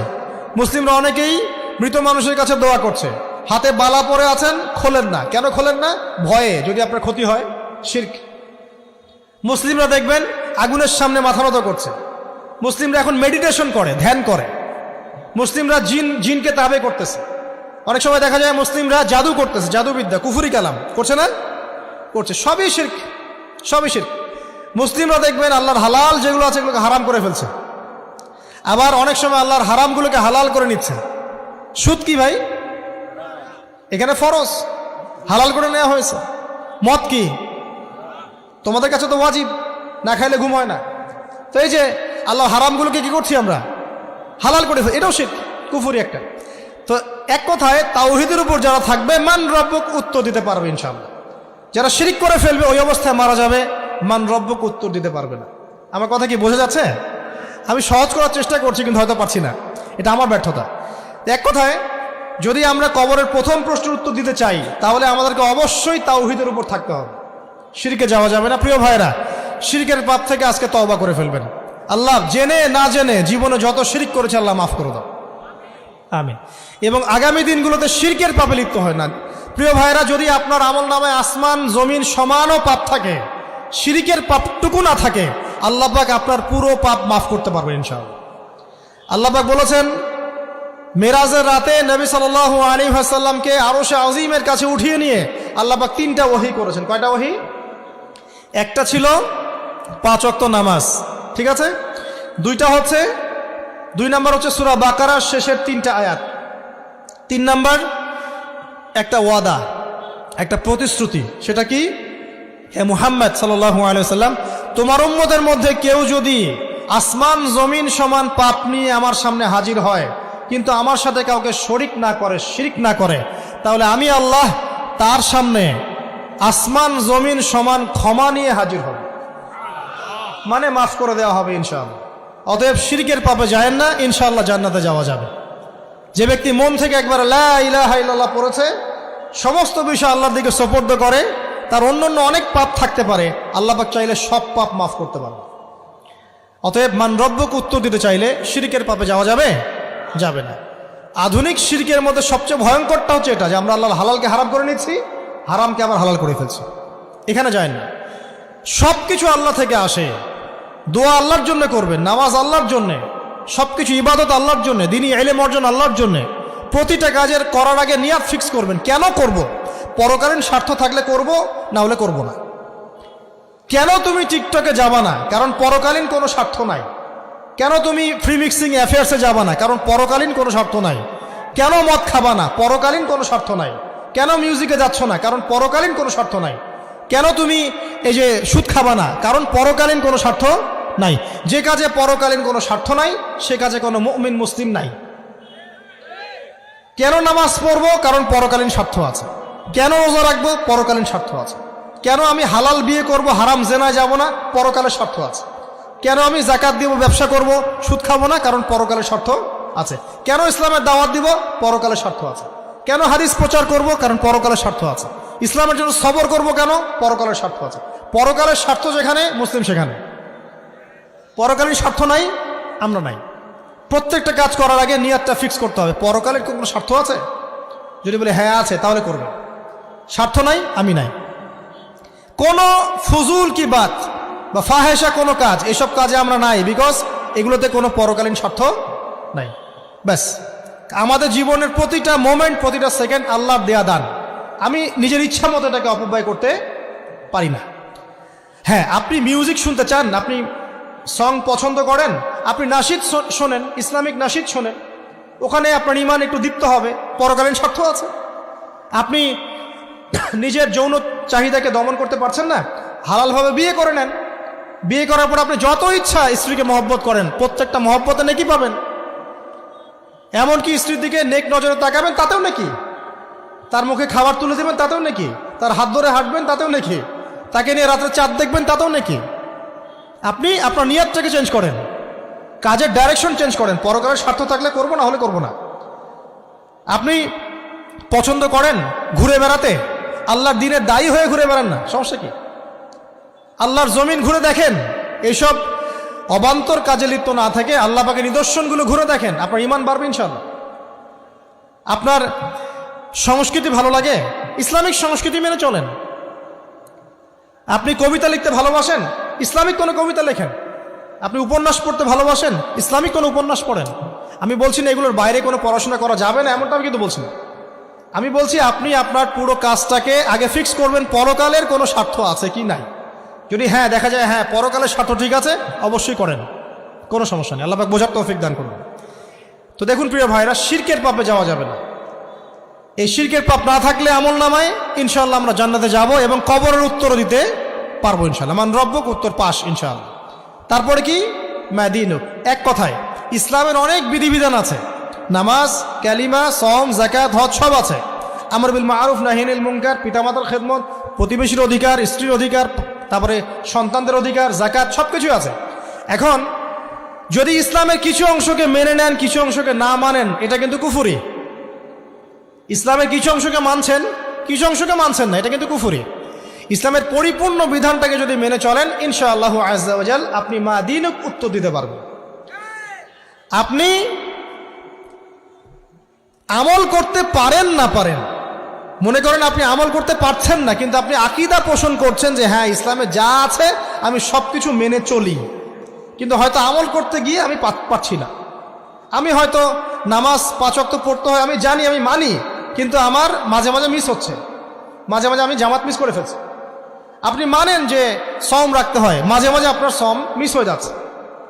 মুসলিমরা অনেকেই মৃত মানুষের কাছে দোয়া করছে, হাতে বালা পরে আছেন, খোলেন না। কেন খোলেন না? ভয়ে যদি আপনার ক্ষতি হয়, শিরক। মুসলিমরা দেখবেন আগুনের সামনে মাথা নত করছে, মুসলিমরা এখন মেডিটেশন করে, ধ্যান করে, মুসলিমরা জিনকে তাবে করতেছে। অনেক সময় দেখা যায় মুসলিমরা জাদু করতেছে, জাদুবিদ্যা, কুফরি কালাম করছে না? করছে। সবই শিরক, সবই শিরক। মুসলিমরা দেখবেন আল্লাহর হালাল যেগুলো আছে এগুলোকে হারাম করে ফেলছে, আবার অনেক সময় আল্লাহর হারামগুলোকে হালাল করে নিচ্ছে। সুদ কি ভাই? এখানে ফরজ, হালাল করে নেওয়া হয়েছে। মদ কি? তোমাদের কাছে তো ওয়াজিব, না খাইলে ঘুম হয় না। তো এই যে আল্লাহ হারামগুলোকে কি করছি আমরা? হালাল করে ফেলি, এটাও শিরক, কুফরি একটা। তো এক কথায় তাওহীদের উপর যারা থাকবে মান রব্বুক উত্তর দিতে পারবে ইনশাআল্লাহ। যারা শিরক করে ফেলবে ওই অবস্থায় মারা যাবে, মান রব্বুক উত্তর দিতে পারবে না। আমার কথা কি বোঝা যাচ্ছে? আমি সহজ করার চেষ্টা করছি কিন্তু হয়তো পারছি না, এটা আমার ব্যর্থতা। এক কথায় যদি আমরা কবরের প্রথম প্রশ্নের উত্তর দিতে চাই তাহলে আমাদেরকে অবশ্যই তাওহীদের উপর থাকতে হবে, শিরকে যাওয়া যাবে না। প্রিয় ভাইরা, শিরকের পাপ থেকে আজকে তওবা করে ফেলবেন। আল্লাহ জেনে না জেনে জীবনে যত শিরক করেছে আল্লাহ মাফ করে দাও, আমিন। এবং আগামী দিনগুলোতে শিরকের পাপে লিপ্ত হয় না। প্রিয় ভাইরা, যদি আপনার আমল নামায় আসমান জমিন সমানও পাপ থাকে, শিরকের পাপটুকু না থাকে, আল্লাহ পাক আপনার পুরো পাপ মাফ করতে পারবেন ইনশাআল্লাহ। আল্লাহ পাক বলেছেন মেরাজের রাতে নবী সাল্লাল্লাহু আলাইহি ওয়াসাল্লামকে আরশে আজিমের কাছে উঠিয়ে নিয়ে আল্লাহ পাক 3টা ওহী করেছেন। কয়টা ওহী? একটা ছিল 5 ওয়াক্ত নামাজ, ঠিক আছে। 2 নাম্বার হচ্ছে সূরা বাকারার শেষের 3টা আয়াত। 3 নাম্বার একটা ওয়াদা, একটা প্রতিশ্রুতি। সেটা কি? হে মুহাম্মদ সাল্লাল্লাহু আলাইহি ওয়াসাল্লাম, তোমার উম্মতের মধ্যে কেউ যদি আসমান জমিন সমান পাপ নিয়ে আমার সামনে হাজির হয় কিন্তু আমার সাথে কাউকে শরিক না করে, শিরক না করে, তাহলে আমি আল্লাহ তার সামনে আসমান জমিন সমান ক্ষমা নিয়ে হাজির হব, মানে মাফ করে দেওয়া হবে ইনশাআল্লাহ। অতএব শিরকের পাপে যায় না, ইনশাআল্লাহ জান্নাতে যাওয়া যাবে। যে ব্যক্তি মন থেকে একবার লা ইলাহা ইল্লাল্লাহ পড়েছে, সমস্ত বিষয় আল্লাহর দিকে সুপর্দ করে, তার অন্যান্য অনেক পাপ থাকতে পারে, আল্লাহ পাক চাইলে সব পাপ মাফ করতে পারবে। অতএব মান রব্বুক উত্তর দিতে চাইলে শিরকের পাপে যাওয়া যাবে? যাবে না। আধুনিক শিরকের মধ্যে সবচেয়ে ভয়ঙ্করটা হচ্ছে এটা যে আমরা আল্লাহর হালালকে হারাম করে নিচ্ছি, হারামকে আবার হালাল করে ফেলছি। এখানে যায় না। সব কিছু আল্লাহ থেকে আসে, দোয়া আল্লাহর জন্য করবেন, নামাজ আল্লাহর জন্যে, সব কিছু ইবাদত আল্লাহর জন্যে, দ্বীনি ইলম অর্জন আল্লাহর জন্যে। প্রতিটা কাজের করার আগে নিয়াত ফিক্স করবেন, কেন করব? পরকালীন স্বার্থ থাকলে করব, না হলে করব না। কেন তুমি টিকটকে যাবা না? কারণ পরকালীন কোনো স্বার্থ নাই। কেন তুমি ফ্রি মিক্সিং অ্যাফেয়ার্সে যাবা না? কারণ পরকালীন কোনো স্বার্থ নাই। কেন মদ খাবা না? পরকালীন কোনো স্বার্থ নাই। কেন মিউজিকে যাচ্ছ না? কারণ পরকালীন কোনো স্বার্থ নাই। কেন তুমি এই যে সুদ খাবা না? কারণ পরকালীন কোনো স্বার্থ নাই। যে কাজে পরকালীন কোনো স্বার্থ নাই সে কাজে কোনো মুমিন মুসলিম নাই। কেন নামাজ পড়বো? কারণ পরকালীন স্বার্থ আছে। কেন রোজা রাখবো? পরকালীন স্বার্থ আছে। কেন আমি হালাল বিয়ে করব, হারাম জেনায় যাব না? পরকালের স্বার্থ আছে। কেন আমি যাকাত দিব, ব্যবসা করব, সুদ খাবো না? কারণ পরকালের স্বার্থ আছে। কেন ইসলামের দাওয়াত দিব? পরকালের স্বার্থ আছে। কেন হাদিস প্রচার করব? কারণ পরকালের স্বার্থ আছে। ইসলামের জন্য সবর করব কেন? পরকালের স্বার্থ আছে। পরকালের স্বার্থ যেখানে, মুসলিম সেখানে। পরকালীন স্বার্থ নাই, আমরা নাই। প্রত্যেকটা কাজ করার আগে নিয়াতটা ফিক্স করতে হবে, পরকালের কোনো স্বার্থ আছে? যদি বলে হ্যাঁ আছে, তাহলে করবে। স্বার্থ নাই, আমি নাই। কোনো ফুজুল কি বাত বা ফাহেসা কোনো কাজ, এসব কাজে আমরা নাই, বিকজ এগুলোতে কোনো পরকালীন স্বার্থ নাই। ব্যাস, আমাদের জীবনের প্রতিটা মোমেন্ট, প্রতিটা সেকেন্ড আল্লাহর দেয়া দান। আমি নিজের ইচ্ছা মতো এটাকে অপব্যয় করতে পারি না। হ্যাঁ, আপনি মিউজিক শুনতে চান, আপনি সং পছন্দ করেন, আপনি নাশিদ শোনেন, ইসলামিক নাশিদ শোনেন, ওখানে আপনার ইমান একটু দীপ্ত হবে, পরকালীন স্বার্থ আছে। আপনি নিজের যৌন চাহিদাকে দমন করতে পারছেন না, হালালভাবে বিয়ে করে নেন। বিয়ে করার পর আপনি যত ইচ্ছা স্ত্রীকে মহব্বত করেন, প্রত্যেকটা মহব্বতে নেকি পাবেন। এমনকি স্ত্রীর দিকে নেক নজরে তাকাবেন, তাতেও নাকি। তার মুখে খাবার তুলে দেবেন, তাতেও নাকি। তার হাত ধরে হাঁটবেন, তাতেও নাকি। তাকে নিয়ে রাত্রে চাঁদ দেখবেন, তাতেও নাকি। আপনি আপনার নিয়তটাকে চেঞ্জ করেন, কাজের ডাইরেকশন চেঞ্জ করেন। পরকালের স্বার্থ থাকলে করবো, না হলে করবো না। আপনি পছন্দ করেন ঘুরে বেড়াতে, আল্লাহর দিনের দায়ী হয়ে ঘুরে বেড়ান না, সমস্যা কি? আল্লাহর জমিন ঘুরে দেখেন, এইসব অবান্তর কাজে লিপ্ত না থেকে আল্লাহ পাকের নিদর্শনগুলো ঘুরে দেখেন, আপনার ইমান বাড়বে ইনশাআল্লাহ। আপনার সংস্কৃতি ভালো লাগে, ইসলামিক সংস্কৃতি মেনে চলেন। আপনি কবিতা লিখতে ভালোবাসেন, ইসলামিক কোনো কবিতা লেখেন। আপনি উপন্যাস পড়তে ভালোবাসেন, ইসলামিক কোনো উপন্যাস পড়েন। আমি বলছি না এগুলোর বাইরে কোনো পড়াশোনা করা যাবে না, এমনটা আমি কিন্তু বলছি না। আমি বলছি আপনি আপনার পুরো কাজটাকে আগে ফিক্স করবেন, পরকালের কোনো স্বার্থ আছে কি নাই। যদি হ্যাঁ দেখা যায় হ্যাঁ পরকালের স্বার্থ ঠিক আছে, অবশ্যই করেন, কোনো সমস্যা নেই। আল্লাহ পাক বোঝার তৌফিক দান করুন। তো দেখুন প্রিয় ভাইরা, শিরকের পাপে যাওয়া যাবে না। এই শিরকের পাপ না থাকলে আমল নামায় ইনশাআল্লাহ আমরা জান্নাতে যাব এবং কবরের উত্তর দিতে পারবো ইনশাআল্লাহ। মান রব্বুক, উত্তর পাস ইনশাআল্লাহ। তারপরে কি? মা দীনুক। এক কথায় ইসলামের অনেক বিধিবিধান আছে, নামাজ, কালিমা, সওম, যাকাত, হজ সব আছে। আমর বিল মারুফ, নাহি আনিল মুনকার, পিতামাতার খেদমত, প্রতিবেশীর অধিকার, স্ত্রীর অধিকার, তারপরে সন্তানদের অধিকার, যাকাত সব কিছুই আছে। এখন যদি ইসলামের কিছু অংশকে মেনে নেন, কিছু অংশকে না মানেন, এটা কিন্তু কুফরি। ইসলামের কিছু অংশকে মানছেন, কিছু অংশকে মানছেন না, এটা কিন্তু কুফরি। ইসলামের পরিপূর্ণ বিধানটাকে যদি মেনে চলেন ইনশাআল্লাহু আযজা ওয়া জাল আপনি মা দীনুক উত্তর দিতে পারবেন। আপনি আমল করতে পারেন না পারেন, মনে করেন আপনি আমল করতে পারছেন না, কিন্তু আপনি আকীদা পোষণ করছেন যে হ্যাঁ ইসলামে যা আছে আমি সব কিছু মেনে চলি, কিন্তু হয়তো আমল করতে গিয়ে আমি পারছি না। আমি হয়তো নামাজ 5 ওয়াক্ত পড়তে হয়, আমি জানি, আমি মানি, কিন্তু আমার মাঝে মাঝে মিস হচ্ছে, মাঝে মাঝে আমি জামাত মিস করে ফেলছি। আপনি মানেন যে সওম রাখতে হয়, মাঝে মাঝে আপনার সওম মিস হয়ে যাচ্ছে,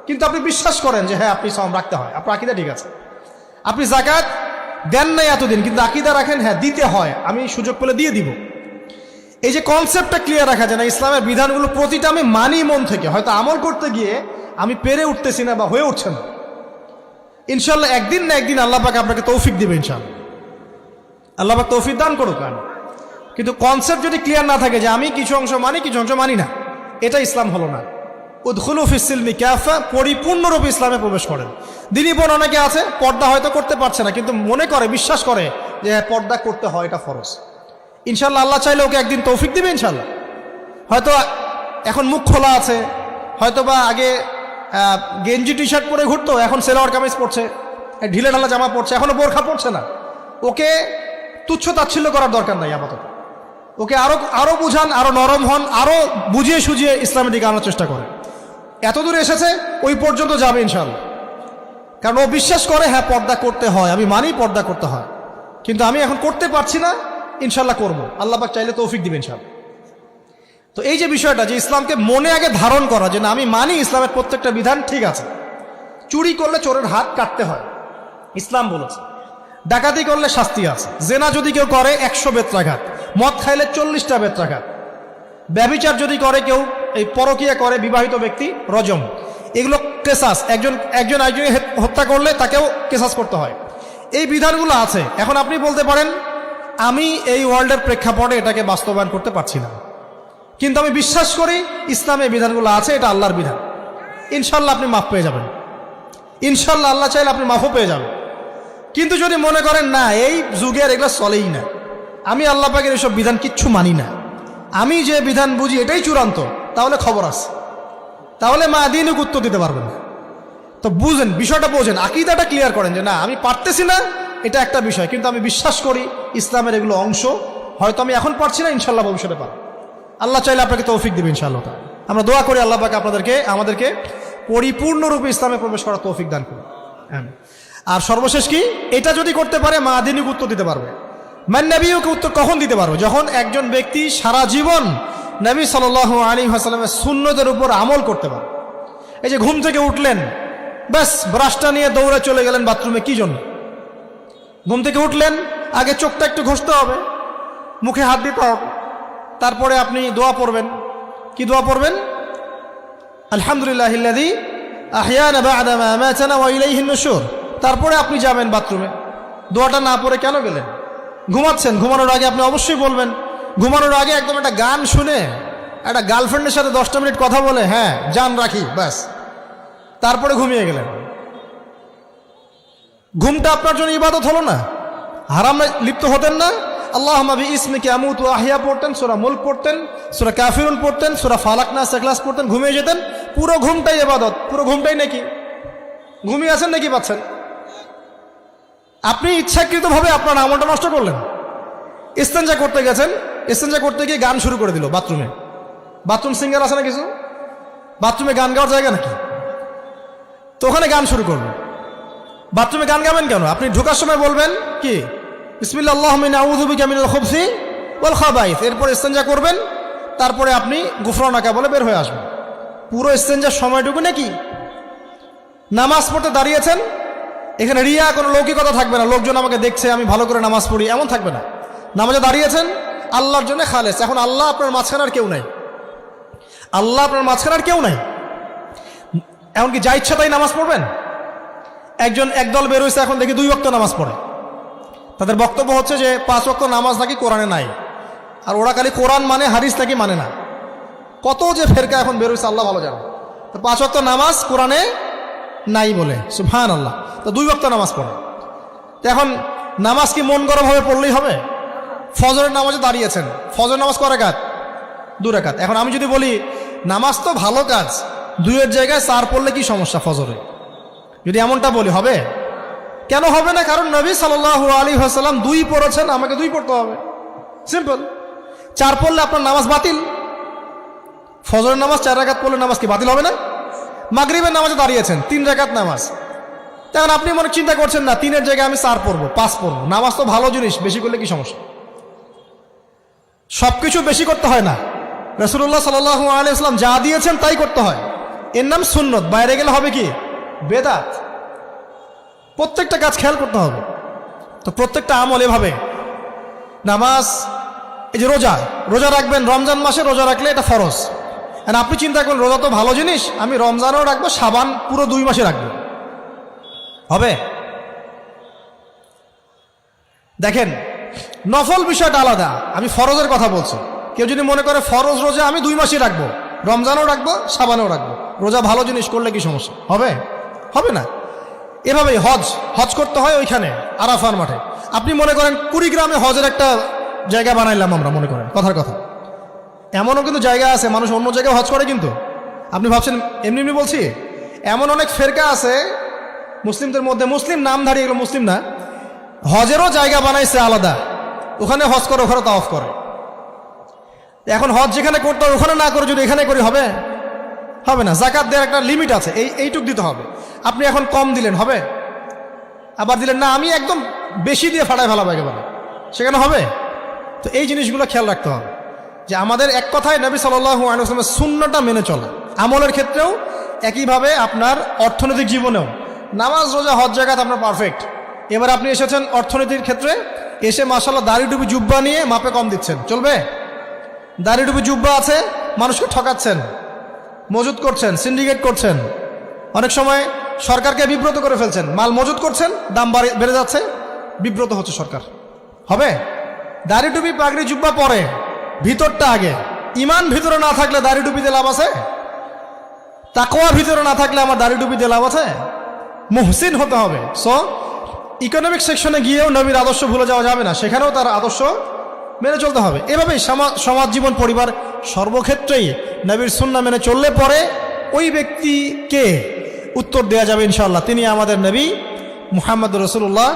কিন্তু আপনি বিশ্বাস করেন যে হ্যাঁ আপনি সওম রাখতে হয়, আপনার আকীদা ঠিক আছে। আপনি যাকাত দেন নাই এতদিন, কিন্তু আকীদা রাখেন হ্যাঁ দিতে হয়, আমি সুযোগ পেলে দিয়ে দিব। এই যে কনসেপ্টটা ক্লিয়ার রাখা যায় না, ইসলামের বিধানগুলো প্রতিটা আমি মানি মন থেকে, হয়তো আমল করতে গিয়ে আমি পেরে উঠতেছি না বা হয়ে উঠছে না। ইনশাল্লাহ একদিন না একদিন আল্লাহ পাক আপনাকে তৌফিক দিবে ইনশাআল্লাহ, আল্লাহ পাক তৌফিক দান করুক। কিন্তু কনসেপ্ট যদি ক্লিয়ার না থাকে যে আমি কিছু অংশ মানি, কিছু অংশ মানি না, এটা ইসলাম হলো না। উদখুলু ফিস-সিলমি কাফা, পরিপূর্ণরূপে ইসলামে প্রবেশ করেন। দিনী বোন অনেকে আছে পর্দা হয়তো করতে পারছে না, কিন্তু মনে করে, বিশ্বাস করে যে পর্দা করতে হয়, এটা ফরজ। ইনশাল্লাহ আল্লাহ চাইলে ওকে একদিন তৌফিক দিবে ইনশাল্লাহ। হয়তো এখন মুখ খোলা আছে, হয়তো বা আগে গেঞ্জি টি শার্ট পরে ঘুরতো, এখন সেলোয়ার কামিজ পরছে, ঢিলে ঢালা জামা পরছে, এখনো বোরখা পরছে না। ওকে তুচ্ছ তাচ্ছিল্য করার দরকার নাই আপাতত, ওকে আরো বুঝান, আরো নরম হন, আরো বুঝিয়ে সুঝিয়ে ইসলামের দিকে আনার চেষ্টা করে। এত দূরে এসেছে, ওই পর্যন্ত যাবে ইনশাআল্লাহ, কারণ ও বিশ্বাস করে হ্যাঁ পর্দা করতে হয়, আমি মানি পর্দা করতে হয়, কিন্তু আমি এখন করতে পারছি না, ইনশাআল্লাহ করবো, আল্লাহ পাক চাইলে তৌফিক দিবেন ইনশাআল্লাহ। তো এই যে বিষয়টা, যে ইসলামকে মনে আগে ধারণ করা, যে না আমি মানি ইসলামের প্রত্যেকটা বিধান ঠিক আছে। চুরি করলে চোরের হাত কাটতে হয়, ইসলাম বলেছে। ডাকাতি করলে শাস্তি আছে। জেনা যদি কেউ করে 100 বেত্রাঘাত, মদ খাইলে 40টা বেত্রাঘাত, ব্যভিচার যদি করে কেউ, এই পরকীয়া করে বিবাহিত ব্যক্তি, রজম। এগুলো কেসাস, একজন হত্যা করলে তাকেও কেসাস করতে হয়। এই বিধানগুলো আছে। এখন আপনি বলতে পারেন আমি এই ওয়ার্ল্ডের প্রেক্ষাপটে এটাকে বাস্তবায়ন করতে পারছি না, কিন্তু আমি বিশ্বাস করি ইসলামে এই বিধানগুলো আছে, এটা আল্লাহর বিধান। ইনশাল্লাহ আপনি মাফ পেয়ে যাবেন, ইনশাল্লাহ আল্লাহ চাইলে আপনি মাফও পেয়ে যাবেন। কিন্তু যদি মনে করেন না এই যুগের এগুলো চলেই না, আমি আল্লাহ পাকের এসব বিধান কিচ্ছু মানি না, আমি যে বিধান বুঝি এটাই চূড়ান্ত, তাহলে খবর আছে, তাহলে মা দীনুক উত্তর দিতে পারবেন না। তো বুঝেন, বিষয়টা বোঝেন, আকীদাটা ক্লিয়ার করেন যে না আমি পারতেছি না, এটা একটা বিষয়, কিন্তু আমি বিশ্বাস করি ইসলামের এগুলো অংশ, হয়তো আমি এখন পারছি না, ইনশাল্লাহ ভবিষ্যতে পারব। আল্লাহ চাইলে আপনাকে তৌফিক দিবে ইনশাআল্লাহ। আমরা দোয়া করি আল্লাহ পাক আমাদেরকে পরিপূর্ণরূপে ইসলামে প্রবেশ করার তৌফিক দান করুন। আর সর্বশেষ কি, এটা যদি করতে পারে মা দীনুক উত্তর দিতে পারবে। মান নবিয়ুকে উত্তর কখন দিতে পারবে? যখন একজন ব্যক্তি সারা জীবন নবী সাল্লাল্লাহু আলাইহি ওয়াসাল্লামের সুন্নতের উপর আমল করতে পারে। এই যে ঘুম থেকে উঠলেন, ব্যাস ব্রাশটা নিয়ে দৌড়ে চলে গেলেন বাথরুমে, কি জন্য? ঘুম থেকে উঠলেন, আগে চোখটা একটু ঘষতে হবে, মুখে হাত দিতে হবে, তারপরে আপনি দোয়া পড়বেন। কি দোয়া পড়বেন? আলহামদুলিল্লাহিল্লাযী আহইয়ানা বা'দা মা আমাতানা ওয়া ইলাইহিন নুশুর। তারপরে আপনি যাবেন বাথরুমে। দোয়াটা না পড়ে কেন গেলেন? ঘুমাচ্ছেন, ঘুমানোর আগে আপনি অবশ্যই বলবেন। ঘুমানোর আগে একদম একটা গান শুনে, একটা গার্লফ্রেন্ডের সাথে 10টা মিনিট কথা বলে হ্যাঁ জান রাখি, ব্যাস, তারপরে ঘুমিয়ে গেলেন। ঘুমটা আপনার জন্য ইবাদত হলো না? হারামে লিপ্ত হতেন না? আল্লাহুম্মা বিইসমিকা আমুতু ওয়া আহইয়া পড়তেন, সূরা মুলক পড়তেন, সূরা কাফিরুন পড়তেন, সূরা ফালাক নাস ইখলাস পড়তেন, ঘুমিয়ে যেতেন। পুরো ঘুমটাই ইবাদত, পুরো ঘুমটাই নাকি? ঘুমিয়ে আছেন নাকি পাচ্ছেন? আপনি ইচ্ছাকৃতভাবে আপনার আমলটা নষ্ট করলেন। ইস্তেঞ্জা করতে গেছেন, ইস্তেঞ্জা করতে গিয়ে গান শুরু করে দিল বাথরুমে। বাথরুম সিঙ্গার আছে না কিছু? বাথরুমে গান গাওয়ার জায়গা নাকি? তো ওখানে গান শুরু করবেন। বাথরুমে গান গাবেন কেন? আপনি ঢোকার সময় বলবেন কি, বিসমিল্লাহ আল্লাহুম্মা ইন্নী আউযু বিকা মিনাল খুবসি ওয়াল খাবাইস। এরপর ইস্তেঞ্জা করবেন, তারপরে আপনি গুফরানাকা বলে বের হয়ে আসবেন। পুরো ইস্তেঞ্জার সময়টুকু নাকি? নামাজ পড়তে দাঁড়িয়েছেন, এখানে রিয়া কোনো লৌকিকতা থাকবে না, লোকজন আমাকে দেখছে আমি ভালো করে নামাজ পড়ি, এমন থাকবে না। নামাজে দাঁড়িয়েছেন আল্লাহর জন্য খালেস। এখন আল্লাহ আপনার মাঝখানে আর কেউ নাই, আল্লাহ আপনার মাঝখানে আর কেউ নাই। এমনকি যা ইচ্ছা তাই নামাজ পড়বেন। একদল বের হয়েছে, এখন দেখি 2 ওয়াক্ত নামাজ পড়ে। তাদের বক্তব্য হচ্ছে যে 5 ওয়াক্ত নামাজ নাকি কোরআনে নাই, আর ওরা খালি কোরআন মানে হাদিস নাকি মানে না। কত যে ফেরকা এখন বের হয়েছে আল্লাহ ভালো জানে। তো 5 ওয়াক্ত নামাজ কোরআনে নাই বলে, সুবহানাল্লাহ। তো 2 ওয়াক্ত নামাজ পড়ে। তো এখন নামাজ কি মন গরম ভাবে পড়লেই হবে? ফজরের নামাজে দাঁড়িয়েছেন, ফজর নামাজ কয় রাকাত? 2 রাকাত। এখন আমি যদি বলি নামাজ তো ভালো কাজ, 2-এর জায়গায় 4 পড়লে কি সমস্যা ফজরে? যদি এমনটা বলি হবে? কেন হবে না? কারণ নবী সাল্লাল্লাহু আলাইহি ওয়াসাল্লাম 2 পড়েছেন, আমাকে 2 পড়তে হবে, সিম্পল। 4 পড়লে আপনার নামাজ বাতিল। ফজরের নামাজ 4 রাকাত পড়লে নামাজ কি বাতিল হবে না? মাগরিবের নামাজে দাঁড়িয়েছেন 3 রাকাত নামাজ, তখন আপনি মনে চিন্তা করছেন না 3-এর জায়গায় আমি 4 পড়বো, 5 পড়বো। নামাজ তো ভালো জিনিস, বেশি করলে কি সমস্যা? সবকিছু বেশি করতে হয় না। রাসূলুল্লাহ সাল্লাল্লাহু আলাইহি ওয়াসাল্লাম যা দিয়েছেন তাই করতে হয়, এর নাম সুন্নত। বাইরে গেলে হবে কি? বেদাত। প্রত্যেকটা কাজ খেয়াল করতে হবে। তো প্রত্যেকটা আমল এভাবে। নামাজ, এই যে রোজা রাখবেন, রমজান মাসে রোজা রাখলে এটা ফরজ। আর আপনি চিন্তা করুন রোজা তো ভালো জিনিস, আমি রমজানও রাখবো, শাবান পুরো 2 মাসে রাখবো, হবে? দেখেন নফল বিষয়টা আলাদা, আমি ফরজের কথা বলছি। কেউ যদি মনে করে ফরজ রোজা আমি 2 মাসই রাখবো, রমজানও রাখবো, শাবানও রাখবো, রোজা ভালো জিনিস করলে কি সমস্যা হবে? হবে না। এভাবেই হজ করতে হয় ওইখানে আরাফার মাঠে। আপনি মনে করেন কুড়িগ্রামে হজের একটা জায়গা বানাইলাম আমরা, মনে করেন কথার কথা, এমনও কিন্তু জায়গা আছে মানুষ অন্য জায়গায় হজ করে। কিন্তু আপনি ভাবছেন এমনি এমনি বলছি, এমন অনেক ফেরকা আছে মুসলিমদের মধ্যে, মুসলিম নামধারী, এগুলো মুসলিম না, হজেরও জায়গা বানাইছে আলাদা, ওখানে হজ করে, ওখানে তাওয়াফ করে। এখন হজ যেখানে করতে হবে ওখানে না করে যদি এখানে করি হবে? হবে না। যাকাত দেওয়ার একটা লিমিট আছে, এইটুক দিতে হবে। আপনি এখন কম দিলেন হবে, আবার দিলেন না আমি একদম বেশি দিয়ে ফাটায় ফেলাবো একেবারে, সেখানে হবে? তো এই জিনিসগুলো খেয়াল রাখতে হবে যে আমাদের এক কথায় নবী সাল্লাল্লাহু আলাইহি ওয়াসাল্লামের সুন্নাহটা মেনে চলা। আমলের ক্ষেত্রেও একইভাবে, আপনার অর্থনৈতিক জীবনেও নামাজ রোজা হজ জাকাত আপনার পারফেক্ট। এবার আপনি এসেছেন অর্থনীতির ক্ষেত্রে, এসে মাশাআল্লাহ দাড়ি টুপি জুব্বা নিয়ে মাপে কম দিচ্ছেন, চলবে? দাড়ি টুপি জুব্বা আছে, মানুষকে ঠকাচ্ছেন, মজুত করছেন, সিন্ডিকেট করছেন, অনেক সময় সরকারকে বিব্রত করে ফেলছেন, মাল মজুত করছেন, দাম বেড়ে যাচ্ছে, বিব্রত হচ্ছে সরকার, হবে? দাড়ি টুপি পাগড়ি জুব্বা পরে, ভিতরটা আগে। ইমান ভিতরে না থাকলে দাড়ি টুপি দিয়ে লাভ আছে? তাকওয়া ভিতরে না থাকলে আমার দাড়ি টুপি দিয়ে লাভ আছে? মুহসিন হতে হবে। সো ইকোনমিক সেকশনে গিয়েও নবীর আদর্শ ভুলে যাওয়া যাবে না, সেখানেও তার আদর্শ মেনে চলতে হবে। এভাবেই সমাজ জীবন, পরিবার, সর্বক্ষেত্রেই নবীর সুন্নাহ মেনে চললে পরে ওই ব্যক্তিকে উত্তর দেওয়া যাবে ইনশাআল্লাহ, তিনি আমাদের নবী মুহাম্মদ রাসূলুল্লাহ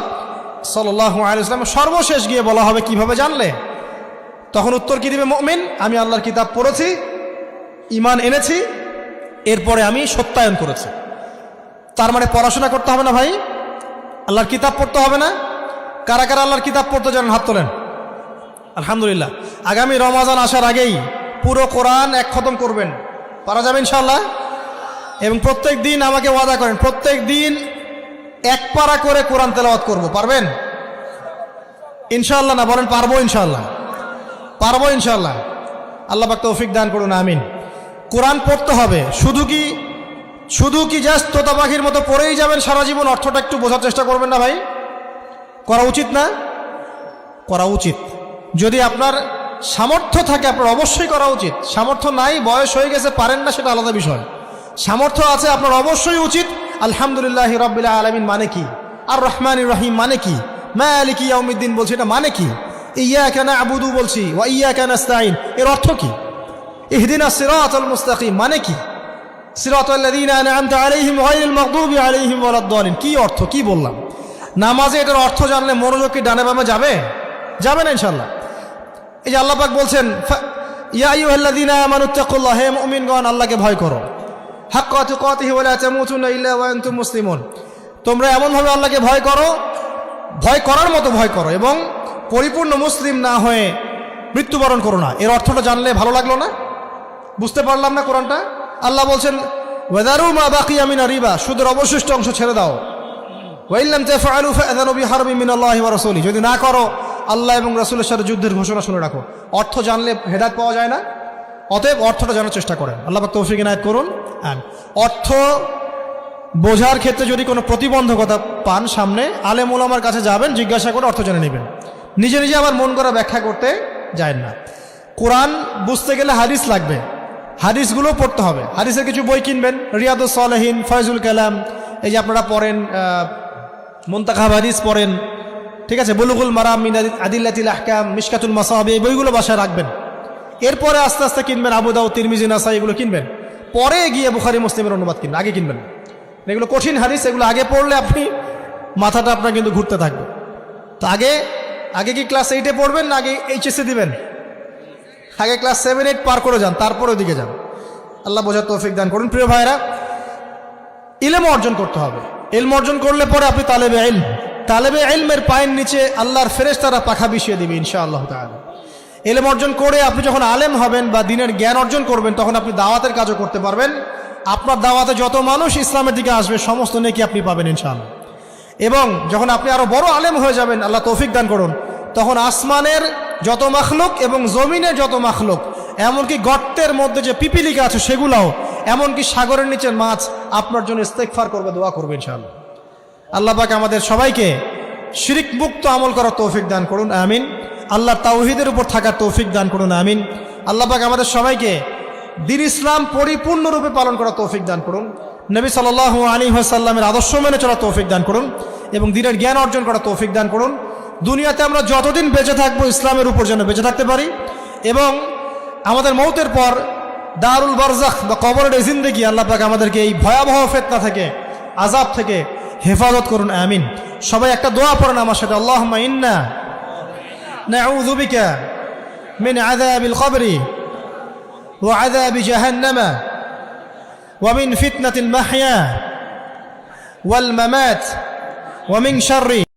সাল্লাল্লাহু আলাইহি ওয়াসাল্লাম। সর্বশেষ গিয়ে বলা হবে কিভাবে জানলে? তখন উত্তর কি দিবে মুমিন? আমি আল্লাহর কিতাব পড়েছি, ঈমান এনেছি, এরপরে আমি সত্যায়ন করেছি। তার মানে পড়াশোনা করতে হবে না ভাই, আল্লাহর কিতাব পড়তে হবে না? কারা কারা আল্লাহর কিতাব পড়তে জানেন হাত তোলেন। আলহামদুলিল্লাহ। আগামী রমাজান আসার আগেই পুরো কোরআন 1 খতম করবেন, পারা যাবে ইনশাআল্লাহ? এবং প্রত্যেক দিন আমাকে ওয়াদা করেন, প্রত্যেক দিন 1 পারা করে কোরআন তেলাওয়াত করব, পারবেন ইনশাআল্লাহ? না বলেন পারবো ইনশাআল্লাহ? পারবো ইনশাআল্লাহ। আল্লাহ পাক তৌফিক দান করুন, আমিন। কোরআন পড়তে হবে, শুধু কি জাস্ট তোতা পাখির মতো পড়েই যাবেন সারা জীবন? অর্থটা একটু বোঝার চেষ্টা করবেন না ভাই? করা উচিত না? করা উচিত। যদি আপনার সামর্থ্য থাকে আপনার অবশ্যই করা উচিত। সামর্থ্য নাই, বয়স হয়ে গেছে, পারেন না, সেটা আলাদা বিষয়। সামর্থ্য আছে আপনার অবশ্যই উচিত। আলহামদুলিল্লাহি রাব্বিল আলামিন মানে কি? আর রহমানির রহিম মানে কি? মালিকি ইয়াউমিদ্দিন বলছি, এটা মানে কি? ইয়াকা না'বুদু বলছি, ওয়া ইয়াকা নাস্তাঈন, এর অর্থ কি? ইহদিনাস সিরাতাল মুস্তাকিম মানে কি? সিরাতাল্লাযীনা আন'আমতা আলাইহিম গায়রিল মাগদুবি আলাইহিম ওয়ালাদ-দালিন, কি অর্থ, কি বললাম? নামাজে এটার অর্থ জানলে মনোযোগ কি ডানে বামে যাবে? যাবে না ইনশাআল্লাহ। এই যে আল্লাহ পাক বলছেন, ইয়া আইয়ুহাল্লাযীনা আমানুত্তাকুল্লাহ, হে মুমিনগণ আল্লাহকে ভয় করো, হাক্কা তুকাতিহি ওয়া লা তামুতুন্না ইল্লা ওয়া আনতুম মুসলিমুন, তোমরা এমনভাবে আল্লাহকে ভয় করো, ভয় করার মতো ভয় করো, এবং পরিপূর্ণ মুসলিম না হয়ে মৃত্যুবরণ করো না। এর অর্থটা জানলে ভালো লাগলো না? বুঝতে পারলাম না কোরআনটা? আল্লাহ বলছেন ওয়াদারু মা বাকিয়া মিনার রিবা, সুদের অবশিষ্ট অংশ ছেড়ে দাও। ওয়া ইল্লাম তাফআলু ফাআযানু বিহারবিন মিনাল্লাহি ওয়া রাসূলিহি, যদি না করো আল্লাহ এবং রাসূলের সাথে যুদ্ধের ঘোষণা শুনে রাখো। অর্থ জানলে হেদায়েত পাওয়া যায় না, অতএব অর্থটা জানার চেষ্টা করেন। আল্লাহ পাক তৌফিক ইনায়েত করুন। অর্থ বোঝার ক্ষেত্রে যদি কোনো প্রতিবন্ধকতা পান সামনে, আলেম ওলামার কাছে যাবেন, জিজ্ঞাসা করে অর্থ জেনে নেবেন। নিজে নিজে আবার মন করা ব্যাখ্যা করতে যায় না। কোরআন বুঝতে গেলে হাদিস লাগবে, হাদিসগুলো পড়তে হবে। হাদিসের কিছু বই কিনবেন, রিয়াদুস সালেহিন, ফয়জুল কালাম, এই যে আপনারা পড়েন, মুনতাখাব হাদিস পড়েন, ঠিক আছে, বুলুগুল মারাম মিন আদিল্লাতিল আহকাম, মিশকাতুল মাসাহাবি, এই বইগুলো বাসায় রাখবেন। এরপরে আস্তে আস্তে কিনবেন আবু দাউদ, তিরমিজি, নাসাই, এগুলো কিনবেন। পরে গিয়ে বুখারী মুসলিমের অনুবাদ কিনবেন, আগে কিনবেন। এগুলো কঠিন হাদিস, এগুলো আগে পড়লে আপনি মাথাটা আপনার কিন্তু ঘুরতে থাকবে। তো আগে কি ক্লাস 8-এ পড়বেন না আগে এইচএসসি দিবেন? আগে ক্লাস 7-8 পার করে যান, তারপরে ওদিকে যান। আল্লাহ বোঝার তৌফিক দান করুন। প্রিয় ভাইরা, ইলম অর্জন করতে হবে। ইলম অর্জন করলে পরে আপনি তালেবে ইলম, তালেবে ইলমের পায়ের নিচে আল্লাহর ফেরেশতারা পাখা বিছিয়ে দিবে ইনশাআল্লাহ তাআলা। ইলম অর্জন করে আপনি যখন আলেম হবেন বা দ্বীনের জ্ঞান অর্জন করবেন, তখন আপনি দাওয়াতের কাজও করতে পারবেন। আপনার দাওয়াতে যত মানুষ ইসলামের দিকে আসবে সমস্ত নেকি আপনি পাবেন ইনশাআল্লাহ। এবং যখন আপনি আরো বড় আলেম হয়ে যাবেন, আল্লাহ তৌফিক দান করুন, তখন আসমানের যত মাখলুক এবং জমিনের যত মাখলুক, এমনকি গর্তের মধ্যে যে পিপিলিকা আছে সেগুলাও, এমনকি সাগরের নিচের মাছ আপনার জন্য ইস্তেগফার করবে, দোয়া করবে ইনশাআল্লাহ। আল্লাহ পাক আমাদের সবাইকে শিরক মুক্ত আমল করার তৌফিক দান করুন, আমিন। আল্লাহ তাওহীদের উপর থাকার তৌফিক দান করুন, আমিন। আল্লাহ পাক আমাদের সবাইকে দ্বীন ইসলাম পরিপূর্ণরূপে পালন করার তৌফিক দান করুন, নবী সাল্লাল্লাহু আলাইহি ওয়াসাল্লামের আদর্শ মেনে চলার তৌফিক দান করুন, এবং দ্বীনের জ্ঞান অর্জন করার তৌফিক দান করুন। দুনিয়াতে আমরা যতদিন বেঁচে থাকবো ইসলামের উপর যেন বেঁচে থাকতে পারি, এবং আমাদের মৌতের পর দারুল বারজাখ বা কবরের জিন্দেগি, আল্লাহ পাক আমাদেরকে এই ভয়াবহ ফিতনা থেকে, আযাব থেকে হেফাজত করুন, আমিন। সবাই একটা দোয়া পড়েন আমার সাথে, আল্লাহুম্মা ইন্না নাউযু বিকা মিন আযাবিল কবরি ওয়া আযাবি জাহান্নামা ওয়া মিন ফিতনাতিল মাহইয়া ওয়াল মামাত ওয়া মিন শাররি